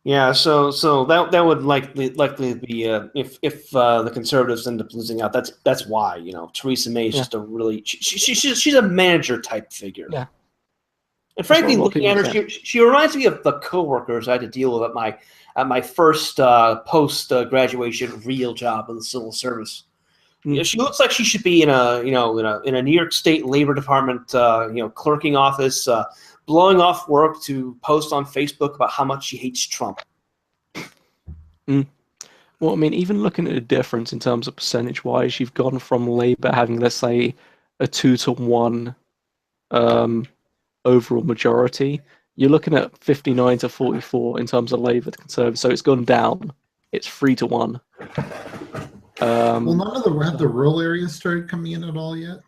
D: Yeah, so that would likely be if the Conservatives end up losing out. That's why Theresa May is just a really she's a manager type figure.
C: Yeah.
D: And frankly, looking at her, she reminds me of the coworkers I had to deal with at my first post graduation real job in the civil service. She looks like she should be in a New York State Labor Department clerking office, blowing off work to post on Facebook about how much she hates Trump.
C: Well, I mean, even looking at the difference in terms of percentage-wise, you've gone from Labour having, let's say, a 2-to-1 overall majority. You're looking at 59 to 44 in terms of Labour to Conservative, so it's gone down. It's 3-to-1.
A: Well, none of have the rural areas started coming in at all yet?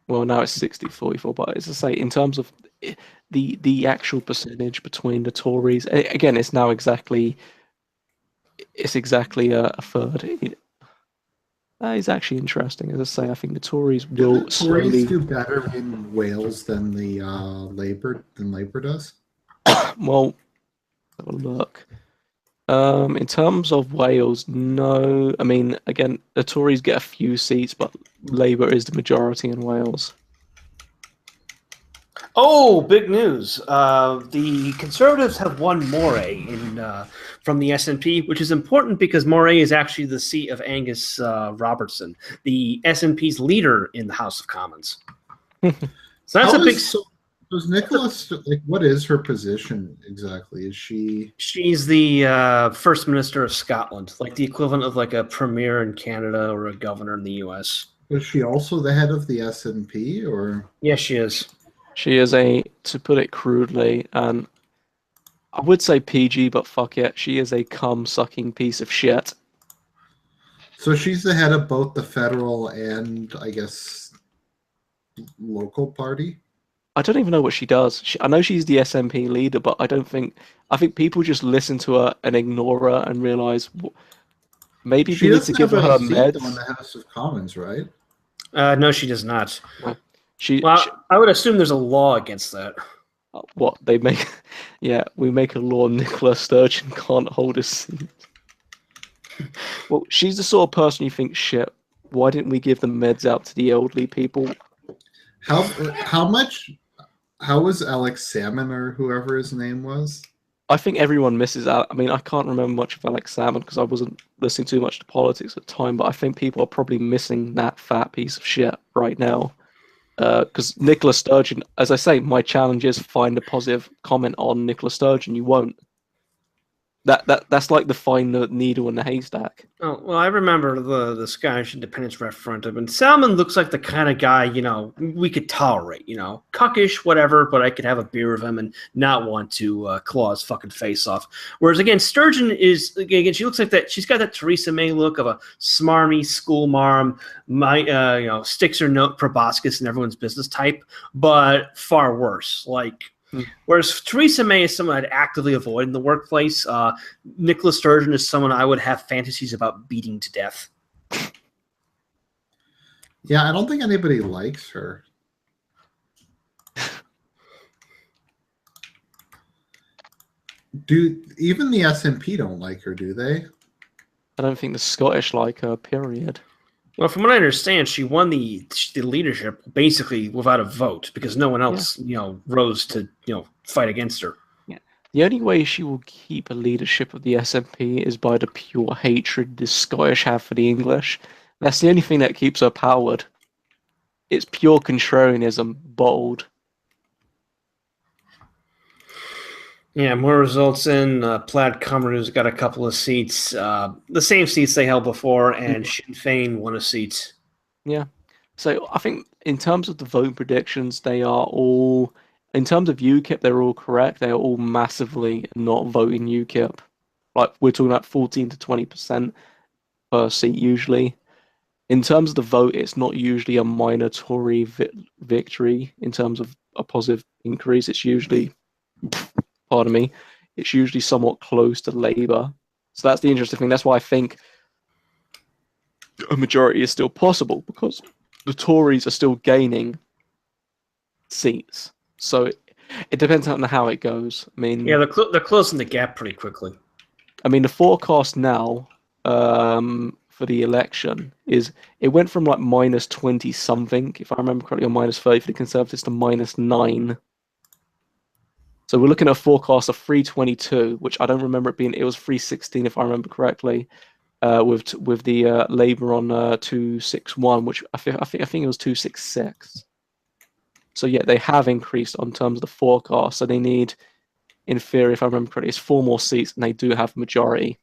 C: Well, now it's 60-44, but as I say, in terms of the actual percentage between the Tories, again, it's now exactly a third. That is actually interesting. As I say, I think the Tories will slowly...
A: Tories do better in Wales than the Labour does?
C: Well, have a look. In terms of Wales, no. I mean, again, the Tories get a few seats, but Labour is the majority in Wales.
D: Oh, big news! The Conservatives have won Moray from the SNP, which is important because Moray is actually the seat of Angus Robertson, the SNP's leader in the House of Commons. So that's a big.
A: Does Nicholas, like, what is her position exactly? Is she?
D: She's the First Minister of Scotland, like the equivalent of like a premier in Canada or a governor in the U.S.
A: Is she also the head of the SNP, or?
D: Yes, she is.
C: She is to put it crudely, and I would say PG, but fuck it, she is a cum-sucking piece of shit.
A: So she's the head of both the federal and, I guess, local party?
C: I don't even know what she does. I know she's the SNP leader, but I think people just listen to her and ignore her and realize maybe we need to give her meds.
A: On the House of Commons, right?
D: No, she does not.
C: Well,
D: I would assume there's a law against that.
C: What they make? Yeah, we make a law. Nicola Sturgeon can't hold a seat. Well, she's the sort of person you think, shit, why didn't we give the meds out to the elderly people?
A: How was Alex Salmon, or whoever his name was?
C: I think everyone misses out. I mean, I can't remember much of Alex Salmon because I wasn't listening too much to politics at the time, but I think people are probably missing that fat piece of shit right now. Because Nicola Sturgeon, as I say, my challenge is find a positive comment on Nicola Sturgeon. You won't. That's like the find the needle in the haystack.
D: Oh, well, I remember the Scottish independence referendum, and Salmon looks like the kind of guy, we could tolerate, cuckish, whatever, but I could have a beer with him and not want to claw his fucking face off. Whereas, again, Sturgeon she looks like that, she's got that Theresa May look of a smarmy school marm, sticks her note proboscis in everyone's business type, but far worse. Whereas Theresa May is someone I'd actively avoid in the workplace, Nicola Sturgeon is someone I would have fantasies about beating to death.
A: Yeah, I don't think anybody likes her. Even the SNP don't like her, do they?
C: I don't think the Scottish like her, period.
D: Well, from what I understand, she won the leadership basically without a vote because no one else, rose to, fight against her.
C: Yeah. The only way she will keep a leadership of the SNP is by the pure hatred the Scottish have for the English. That's the only thing that keeps her powered. It's pure contrarianism, bottled.
D: Yeah, more results in Plaid Cymru's got a couple of seats, the same seats they held before, and Sinn Féin won a seat.
C: Yeah. So I think in terms of the vote predictions, they are all, in terms of UKIP, they're all correct. They are all massively not voting UKIP. Like, we're talking about 14 to 20% per seat usually. In terms of the vote, it's not usually a minor Tory victory in terms of a positive increase. It's usually... Pardon me, it's usually somewhat close to Labour. So that's the interesting thing. That's why I think a majority is still possible, because the Tories are still gaining seats. So it depends on how it goes. I mean,
D: yeah, they're closing the gap pretty quickly.
C: I mean, the forecast now for the election is it went from like minus 20 something, if I remember correctly, or minus 30 for the Conservatives to minus 9. So we're looking at a forecast of 322, which I don't remember it being. It was 316 if I remember correctly, with the Labour on 261, which I think it was 266. So yeah, they have increased on terms of the forecast. So they need, in theory, if I remember correctly, it's 4 more seats, and they do have majority.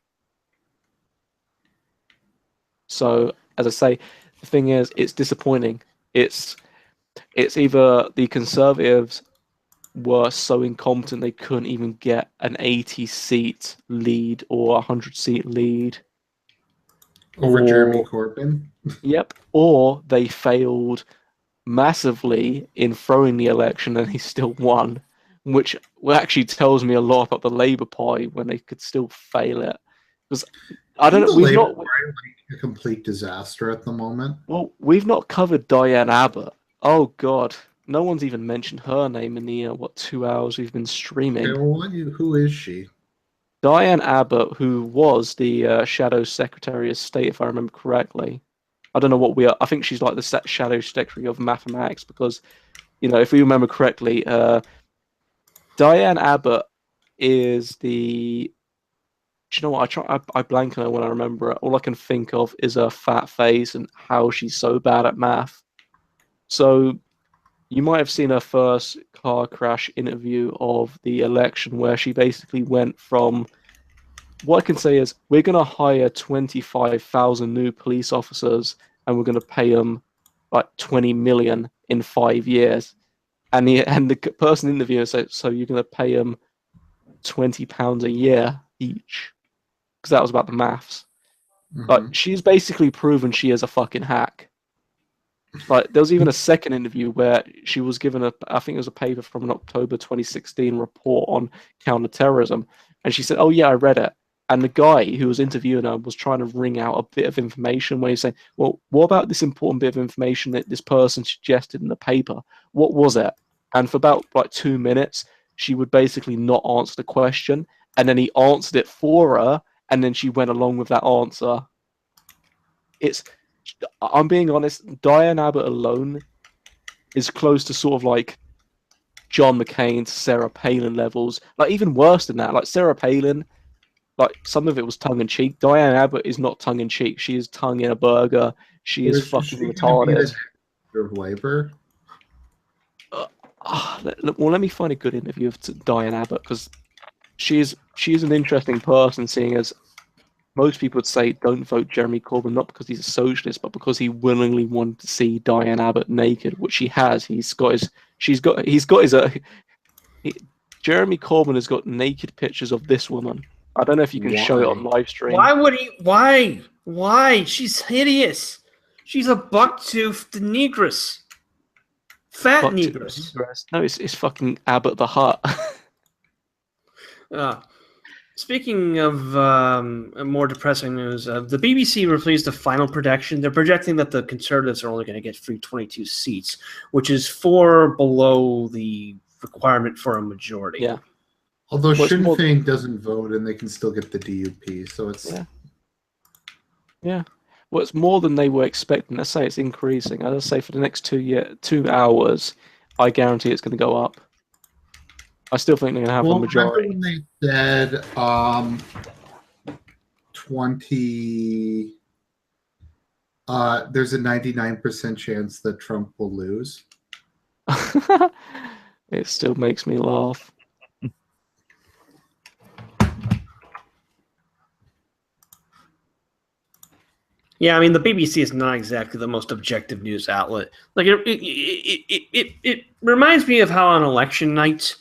C: So as I say, the thing is, it's disappointing. It's either the Conservatives were so incompetent they couldn't even get an 80-seat lead or a 100-seat lead
A: over Jeremy Corbyn.
C: Yep, or they failed massively in throwing the election and he still won, which actually tells me a lot about the Labour Party when they could still fail it. Because I don't know, we've not
A: a complete disaster at the moment.
C: Well, we've not covered Diane Abbott. Oh God. No one's even mentioned her name in the 2 hours we've been streaming.
A: Okay, well, who is she?
C: Diane Abbott, who was the Shadow Secretary of State, if I remember correctly. I don't know what we are. I think she's like the Shadow Secretary of Mathematics because, if we remember correctly, Diane Abbott is the. Do you know what? I blank on her when I remember it. All I can think of is her fat face and how she's so bad at math. So you might have seen her first car crash interview of the election where she basically went from what I can say is we're going to hire 25,000 new police officers and we're going to pay them like 20 million in 5 years. And the person interviewing said, so you're going to pay them £20 a year each. Because that was about the maths. Like, she's basically proven she is a fucking hack. Like, there was even a second interview where she was given I think it was a paper from an October 2016 report on counterterrorism. And she said, oh yeah, I read it. And the guy who was interviewing her was trying to wring out a bit of information where he's saying, well, what about this important bit of information that this person suggested in the paper? What was it? And for about like 2 minutes, she would basically not answer the question. And then he answered it for her. And then she went along with that answer. I'm being honest, Diane Abbott alone is close to sort of like John McCain to Sarah Palin levels. Like even worse than that. Like Sarah Palin, like some of it was tongue in cheek. Diane Abbott is not tongue in cheek. She is tongue in a burger. She is fucking retarded.
A: Of labor.
C: Let me find a good interview of Diane Abbott because she is an interesting person, seeing as most people would say don't vote Jeremy Corbyn not because he's a socialist, but because he willingly wanted to see Diane Abbott naked, which he has. Jeremy Corbyn has got naked pictures of this woman. I don't know if you can show it on live stream.
D: Why would he? Why? She's hideous. She's a buck-toothed negress. Fat negress.
C: No, it's fucking Abbott the Hutt.
D: Speaking of more depressing news, the BBC released a final projection. They're projecting that the Conservatives are only going to get free 22 seats, which is 4 below the requirement for a majority.
C: Yeah.
A: Although Sinn Féin doesn't vote and they can still get the DUP, so it's...
C: Yeah. Well, it's more than they were expecting. Let's say it's increasing. As I say, for the next 2 hours, I guarantee it's going to go up. I still think they're going to have a majority.
A: Remember when they said 20... there's a 99% chance that Trump will lose?
C: It still makes me laugh.
D: Yeah, I mean, the BBC is not exactly the most objective news outlet. Like, it reminds me of how on election night,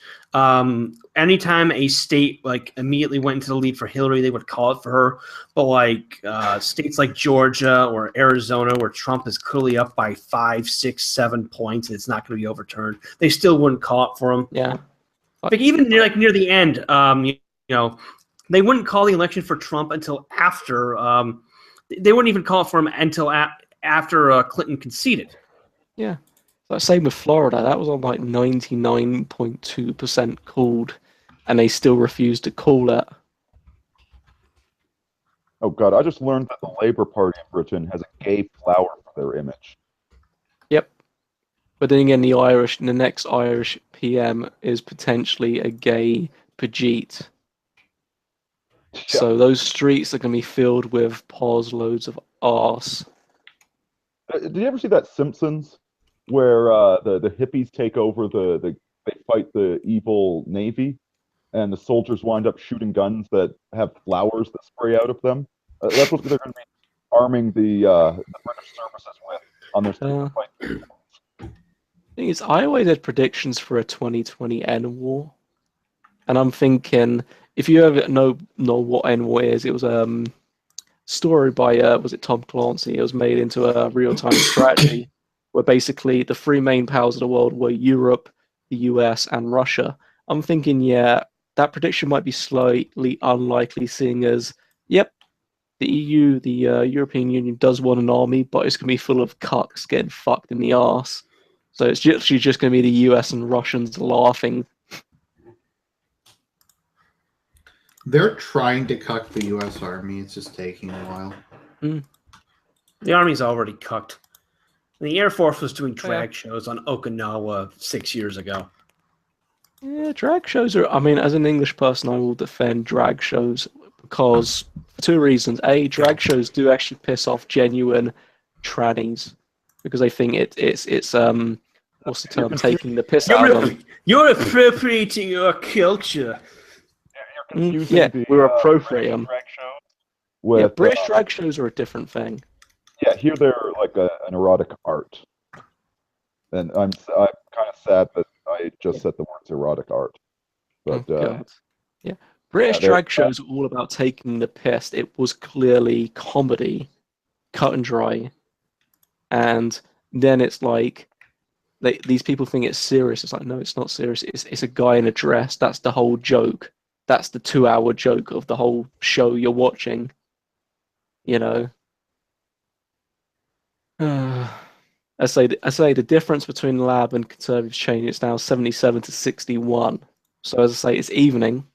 D: anytime a state like immediately went into the lead for Hillary, they would call it for her. But like states like Georgia or Arizona, where Trump is clearly up by 5, 6, 7 points, and it's not going to be overturned, they still wouldn't call it for him.
C: Yeah,
D: like even near the end, they wouldn't call the election for Trump until after. They wouldn't even call for him until after Clinton conceded.
C: Yeah. Like same with Florida. That was on like 99.2% called, and they still refused to call it.
E: Oh, God. I just learned that the Labour Party in Britain has a gay flower for their image.
C: Yep. But then again, the next Irish PM is potentially a gay Pajit. So those streets are going to be filled with pause loads of arse.
E: Did you ever see that Simpsons where the hippies take over they fight the evil Navy and the soldiers wind up shooting guns that have flowers that spray out of them? That's what they're going to be arming the British services with on their street fight.
C: The thing is, I always had predictions for a 2020 N war. And I'm thinking, if you ever know what N war is, it was a story by was it Tom Clancy? It was made into a real-time strategy where basically the 3 main powers of the world were Europe, the US, and Russia. I'm thinking, yeah, that prediction might be slightly unlikely, seeing as, yep, the EU, the European Union does want an army, but it's going to be full of cucks getting fucked in the arse. So it's literally just going to be the US and Russians laughing.
A: They're trying to cuck the U.S. Army. It's just taking a while.
D: The Army's already cucked. The Air Force was doing drag shows on Okinawa 6 years ago.
C: Yeah, drag shows are. I mean, as an English person, I will defend drag shows because for two reasons. A, drag shows do actually piss off genuine trannies because they think it's what's the term? Taking the piss out of them.
D: You're appropriating your culture.
C: Yeah, we're appropriating.
E: With,
C: British drag shows are a different thing.
E: Yeah, here they're like an erotic art, and I'm kind of sad that I just said the words erotic art. But
C: yeah, British drag shows are all about taking the piss. It was clearly comedy, cut and dry, and then it's like these people think it's serious. It's like, no, it's not serious. It's a guy in a dress. That's the whole joke. That's the 2-hour joke of the whole show you're watching. You know. I say the difference between lab and conservatives change. It's now 77 to 61. So as I say, it's evening.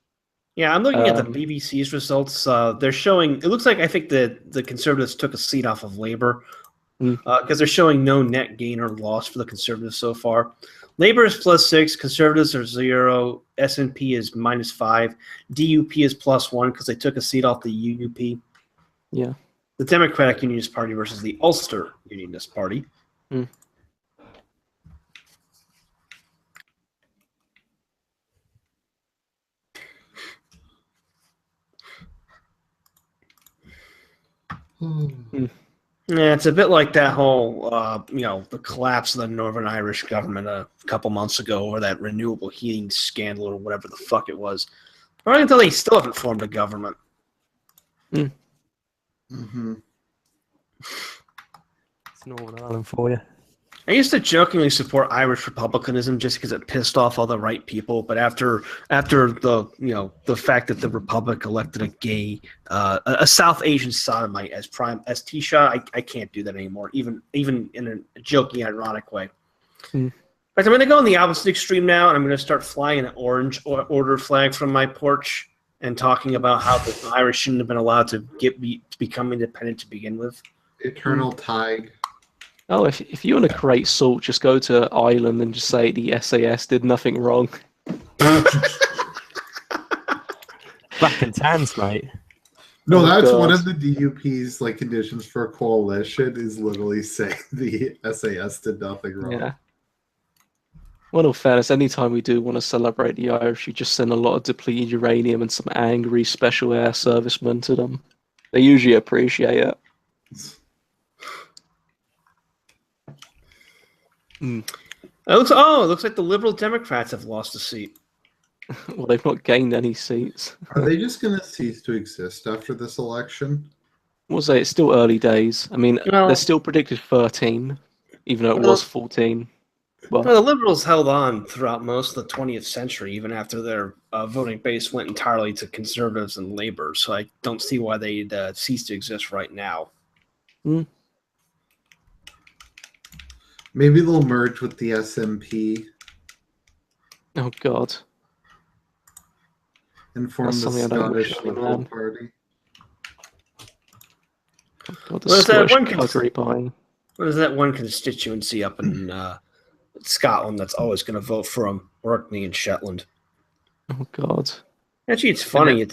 D: Yeah, I'm looking at the BBC's results. They're showing. It looks like I think the conservatives took a seat off of Labour because they're showing no net gain or loss for the conservatives so far. Labour is +6, conservatives are 0, SNP is -5, DUP is +1 because they took a seat off the UUP.
C: Yeah.
D: The Democratic Unionist Party versus the Ulster Unionist Party. Yeah, it's a bit like that whole, the collapse of the Northern Irish government a couple months ago, or that renewable heating scandal, or whatever the fuck it was. Or until they still haven't formed a government.
A: Mm-hmm.
G: It's Northern Ireland for you.
D: I used to jokingly support Irish republicanism just because it pissed off all the right people, but after the fact that the Republic elected a gay, a South Asian sodomite as Taoiseach, I can't do that anymore, even in a joking, ironic way. In fact, I'm going to go in the opposite extreme now, and I'm going to start flying an orange order flag from my porch and talking about how the Irish shouldn't have been allowed to become independent to begin with.
A: Eternal Tig.
C: Oh, if you want to create salt, just go to Ireland and just say the SAS did nothing wrong.
G: Black and tans, mate.
A: No, that's God. One of the DUP's conditions for a coalition is literally saying the SAS did nothing wrong.
C: Yeah. Well, in fairness, anytime we do want to celebrate the Irish, you just send a lot of depleted uranium and some angry special air servicemen to them. They usually appreciate it.
D: It looks like the Liberal Democrats have lost a seat.
C: Well, they've not gained any seats.
A: Are they just going to cease to exist after this election?
C: We'll say it's still early days. I mean, they're still predicted 13, even though it was 14. Well,
D: the Liberals held on throughout most of the 20th century, even after their voting base went entirely to Conservatives and Labour. So I don't see why they'd cease to exist right now.
A: Maybe they'll merge with the SNP.
C: Oh, God.
A: And form the Scottish Liberal Party.
C: Oh, God, the Scottish buying.
D: What is that one constituency up in Scotland that's always going to vote for them? Orkney and Shetland.
C: Oh, God.
D: Actually, it's funny.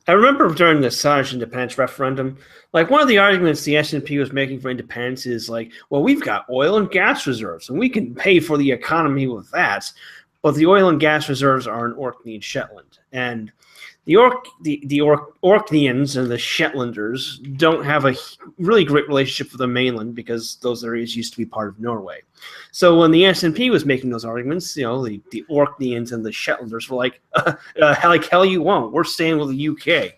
D: I remember during the Scottish independence referendum, one of the arguments the SNP was making for independence is well, we've got oil and gas reserves, and we can pay for the economy with that. But the oil and gas reserves are in Orkney and Shetland, and the Orkneyans and the Shetlanders don't have a really great relationship with the mainland because those areas used to be part of Norway. So when the SNP was making those arguments, the Orkneyans and the Shetlanders were like hell you won't. We're staying with the UK.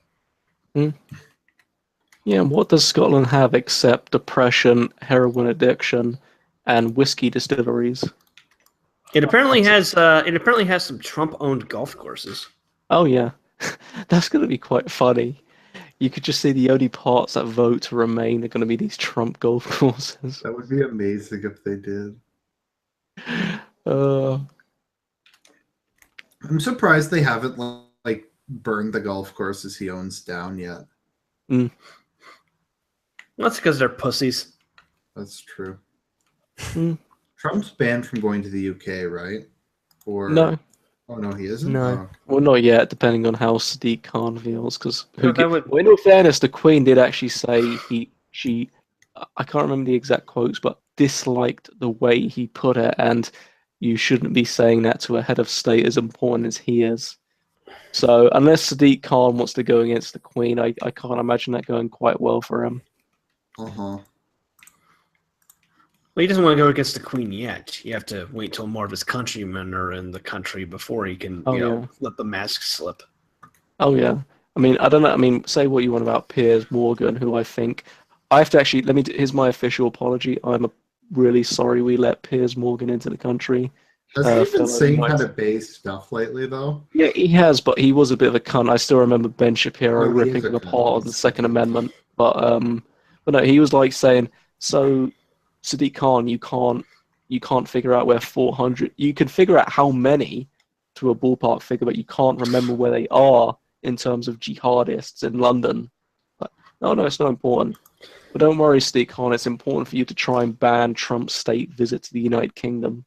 C: Yeah, what does Scotland have except depression, heroin addiction, and whiskey distilleries?
D: It apparently has some Trump-owned golf courses.
C: Oh yeah. That's going to be quite funny. You could just see the only parts that vote to remain are going to be these Trump golf courses.
A: That would be amazing if they did.
C: I'm
A: surprised they haven't burned the golf courses he owns down yet.
D: That's because they're pussies.
A: That's true.
C: Mm.
A: Trump's banned from going to the UK, right? Or
C: No.
A: Oh no, he isn't.
G: No.
A: Oh,
C: Well, not yet, depending on how Sadiq Khan feels. Because,
D: No, that would-
C: in all fairness, the Queen did actually say she, I can't remember the exact quotes, but disliked the way he put it, and you shouldn't be saying that to a head of state as important as he is. So, unless Sadiq Khan wants to go against the Queen, I can't imagine that going quite well for him.
A: uh-huh.
D: Well, he doesn't want to go against the Queen yet. You have to wait till more of his countrymen are in the country before he can,
C: Yeah.
D: let the mask slip.
C: Oh yeah. I mean, I don't know. I mean, say what you want about Piers Morgan, who I have to actually here's my official apology. I'm really sorry we let Piers Morgan into the country.
A: Has he been
C: fellow
A: saying kind
C: United-
A: of base stuff lately, though?
C: Yeah, he has, but he was a bit of a cunt. I still remember Ben Shapiro
A: Oh, he is
C: ripping
A: a
C: him
A: cunt.
C: apart on the Second Amendment. But no, he was like saying, so Sadiq Khan, you can't figure out where 400. You can figure out how many to a ballpark figure, but you can't remember where they are in terms of jihadists in London. But, no, it's not important. But don't worry, Sadiq Khan. It's important for you to try and ban Trump's state visit to the United Kingdom.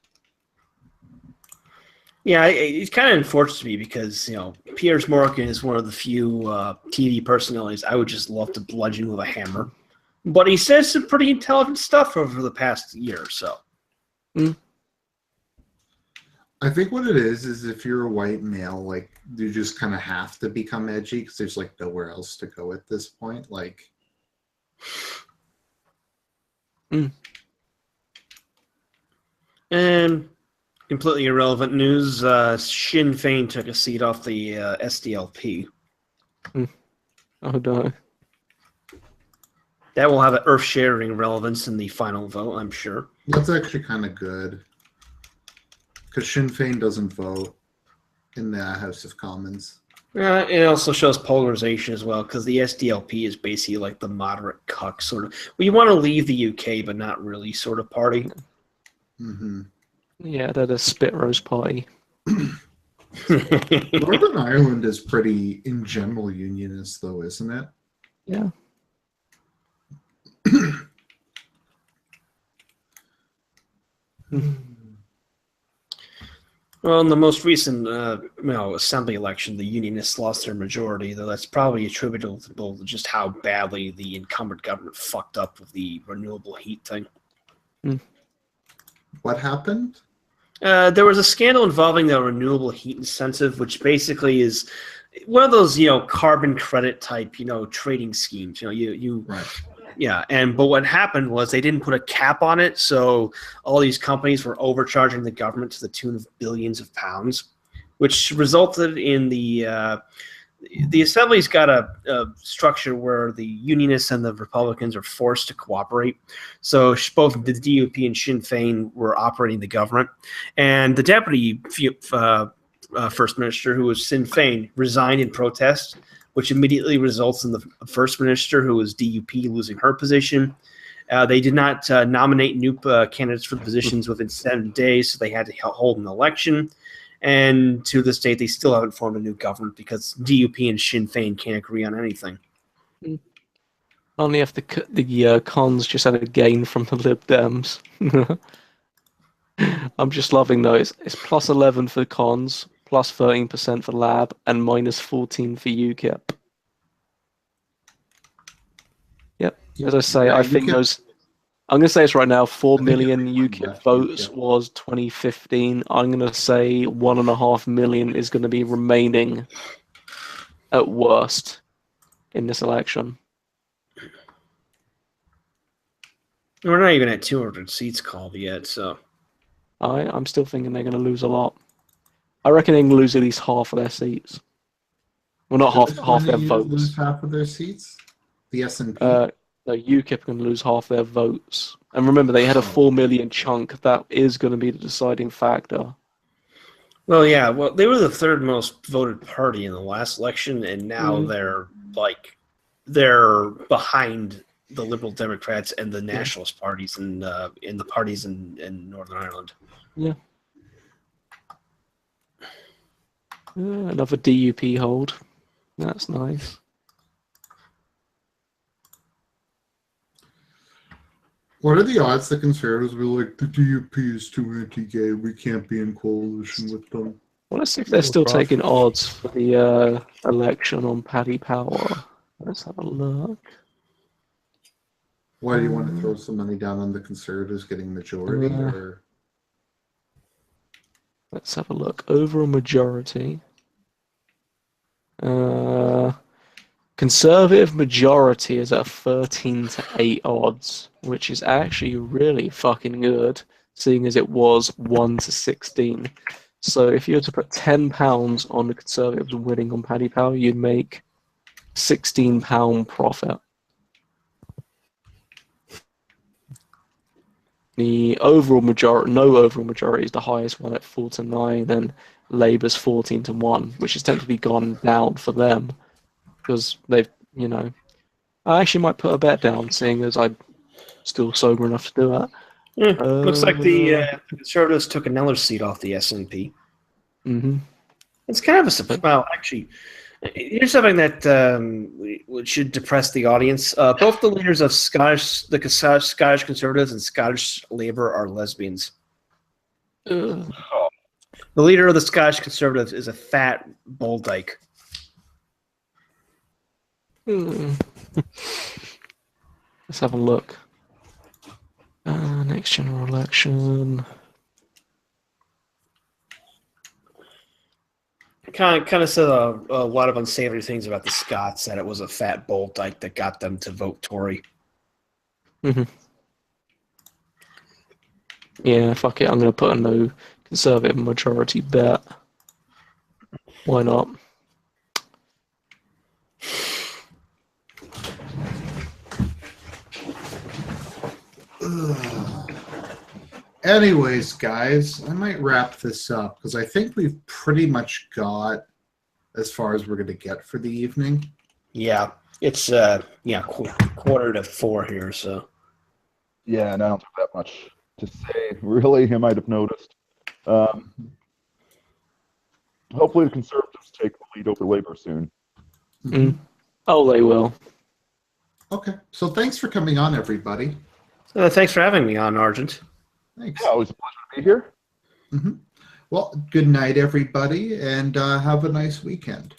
D: Yeah, it's kind of unfortunate to me because, Piers Morgan is one of the few TV personalities I would just love to bludgeon with a hammer. But he says some pretty intelligent stuff over the past year or so.
A: I think what it is if you're a white male, like, you just kind of have to become edgy because there's, like, nowhere else to go at this point. Like,
D: And completely irrelevant news, Sinn Féin took a seat off the SDLP.
C: Oh no.
D: That will have an earth-shattering relevance in the final vote, I'm sure.
A: that's actually kind of good. Because Sinn Féin doesn't vote in the House of Commons.
D: It also shows polarization as well, because the SDLP is basically like the moderate cuck sort of. Well, you want to leave the UK, but not really sort of party.
A: Mm-hmm.
C: Yeah, they're the spit roast party.
A: Northern Ireland is pretty, in general, unionist, though, isn't it?
C: Yeah.
D: Well, in the most recent assembly election, the Unionists lost their majority, though that's probably attributable to just how badly the incumbent government fucked up with the renewable heat thing.
A: What happened?
D: There was a scandal involving the renewable heat incentive, which basically is one of those, carbon credit type, trading schemes.
A: Right.
D: Yeah, but what happened was they didn't put a cap on it, so all these companies were overcharging the government to the tune of billions of pounds, which resulted in the Assembly's got a structure where the Unionists and the Republicans are forced to cooperate. So both the DUP and Sinn Féin were operating the government, and the deputy first minister, who was Sinn Féin, resigned in protest, which immediately results in the first minister, who was DUP, losing her position. They did not nominate new candidates for the positions within 7 days, so they had to hold an election. And to this date, they still haven't formed a new government because DUP and Sinn Féin can't agree on anything.
C: Only if the cons just had a gain from the Lib Dems. I'm just loving those. It's plus 11 for cons, plus 13% for Lab, and minus 14 for UKIP. Yep. As I say,
A: Yeah,
C: I think
A: UKIP
C: those. I'm going to say this right now. 4
A: think
C: million
A: everyone
C: UKIP
A: left
C: votes
A: UKIP.
C: was 2015. I'm going to say 1.5 million is going to be remaining at worst in this election.
D: We're not even at 200 seats called yet, so.
C: I'm still thinking they're going to lose a lot. I reckon they can lose at least half of their seats. Well, not
A: Who's
C: half their
A: going to
C: votes.
A: lose half of their seats? The SNP?
C: No, UKIP can lose half their votes. And remember, they had a 4 million chunk. That is going to be the deciding factor.
D: Well, yeah. Well, they were the third most voted party in the last election, and now they're behind the Liberal Democrats and the Nationalist parties in the parties in Northern Ireland.
C: Yeah. Another DUP hold. That's nice.
A: What are the odds the Conservatives will like, the DUP is too anti-gay, we can't be in coalition with them?
C: Well, let's see if they're still taking odds for the election on Paddy Power. Let's have a look.
A: Why do you want to throw some money down on the Conservatives getting majority? Or
C: let's have a look. Overall majority. Conservative majority is at 13 to 8 odds, which is actually really fucking good, seeing as it was 1 to 16. So if you were to put £10 on the Conservatives winning on Paddy Power, you'd make £16 profit. The overall majority, no overall majority, is the highest one at 4 to 9, then Labour's 14 to 1, which has technically gone down for them because they've, you know, I actually might put a bet down, seeing as I'm still sober enough to do that.
D: Looks like the Conservatives took another seat off the SNP.
C: Mm-hmm.
D: It's kind of a surprise. Well, actually, here's something that should depress the audience. Both the leaders of Scottish Conservatives and Scottish Labour are lesbians. The leader of the Scottish Conservatives is a fat bull dyke.
C: Let's have a look. Next general election.
D: Kind of said a lot of unsavory things about the Scots, that it was a fat bull dyke that got them to vote Tory.
C: Mm-hmm. Yeah, fuck it. I'm going to put a no Conservative majority bet. Why not?
A: anyways, guys, I might wrap this up because I think we've pretty much got as far as we're going to get for the evening.
D: Yeah, it's quarter to 4 here, so.
E: Yeah, and I don't have that much to say. Really, you might have noticed. Hopefully the Conservatives take the lead over Labour soon.
C: Mm. Oh, they will.
A: Okay, so thanks for coming on, everybody.
D: Thanks for having me on, Argent.
A: Thanks.
E: Yeah, always a pleasure to be here.
A: Well, good night, everybody, and have a nice weekend.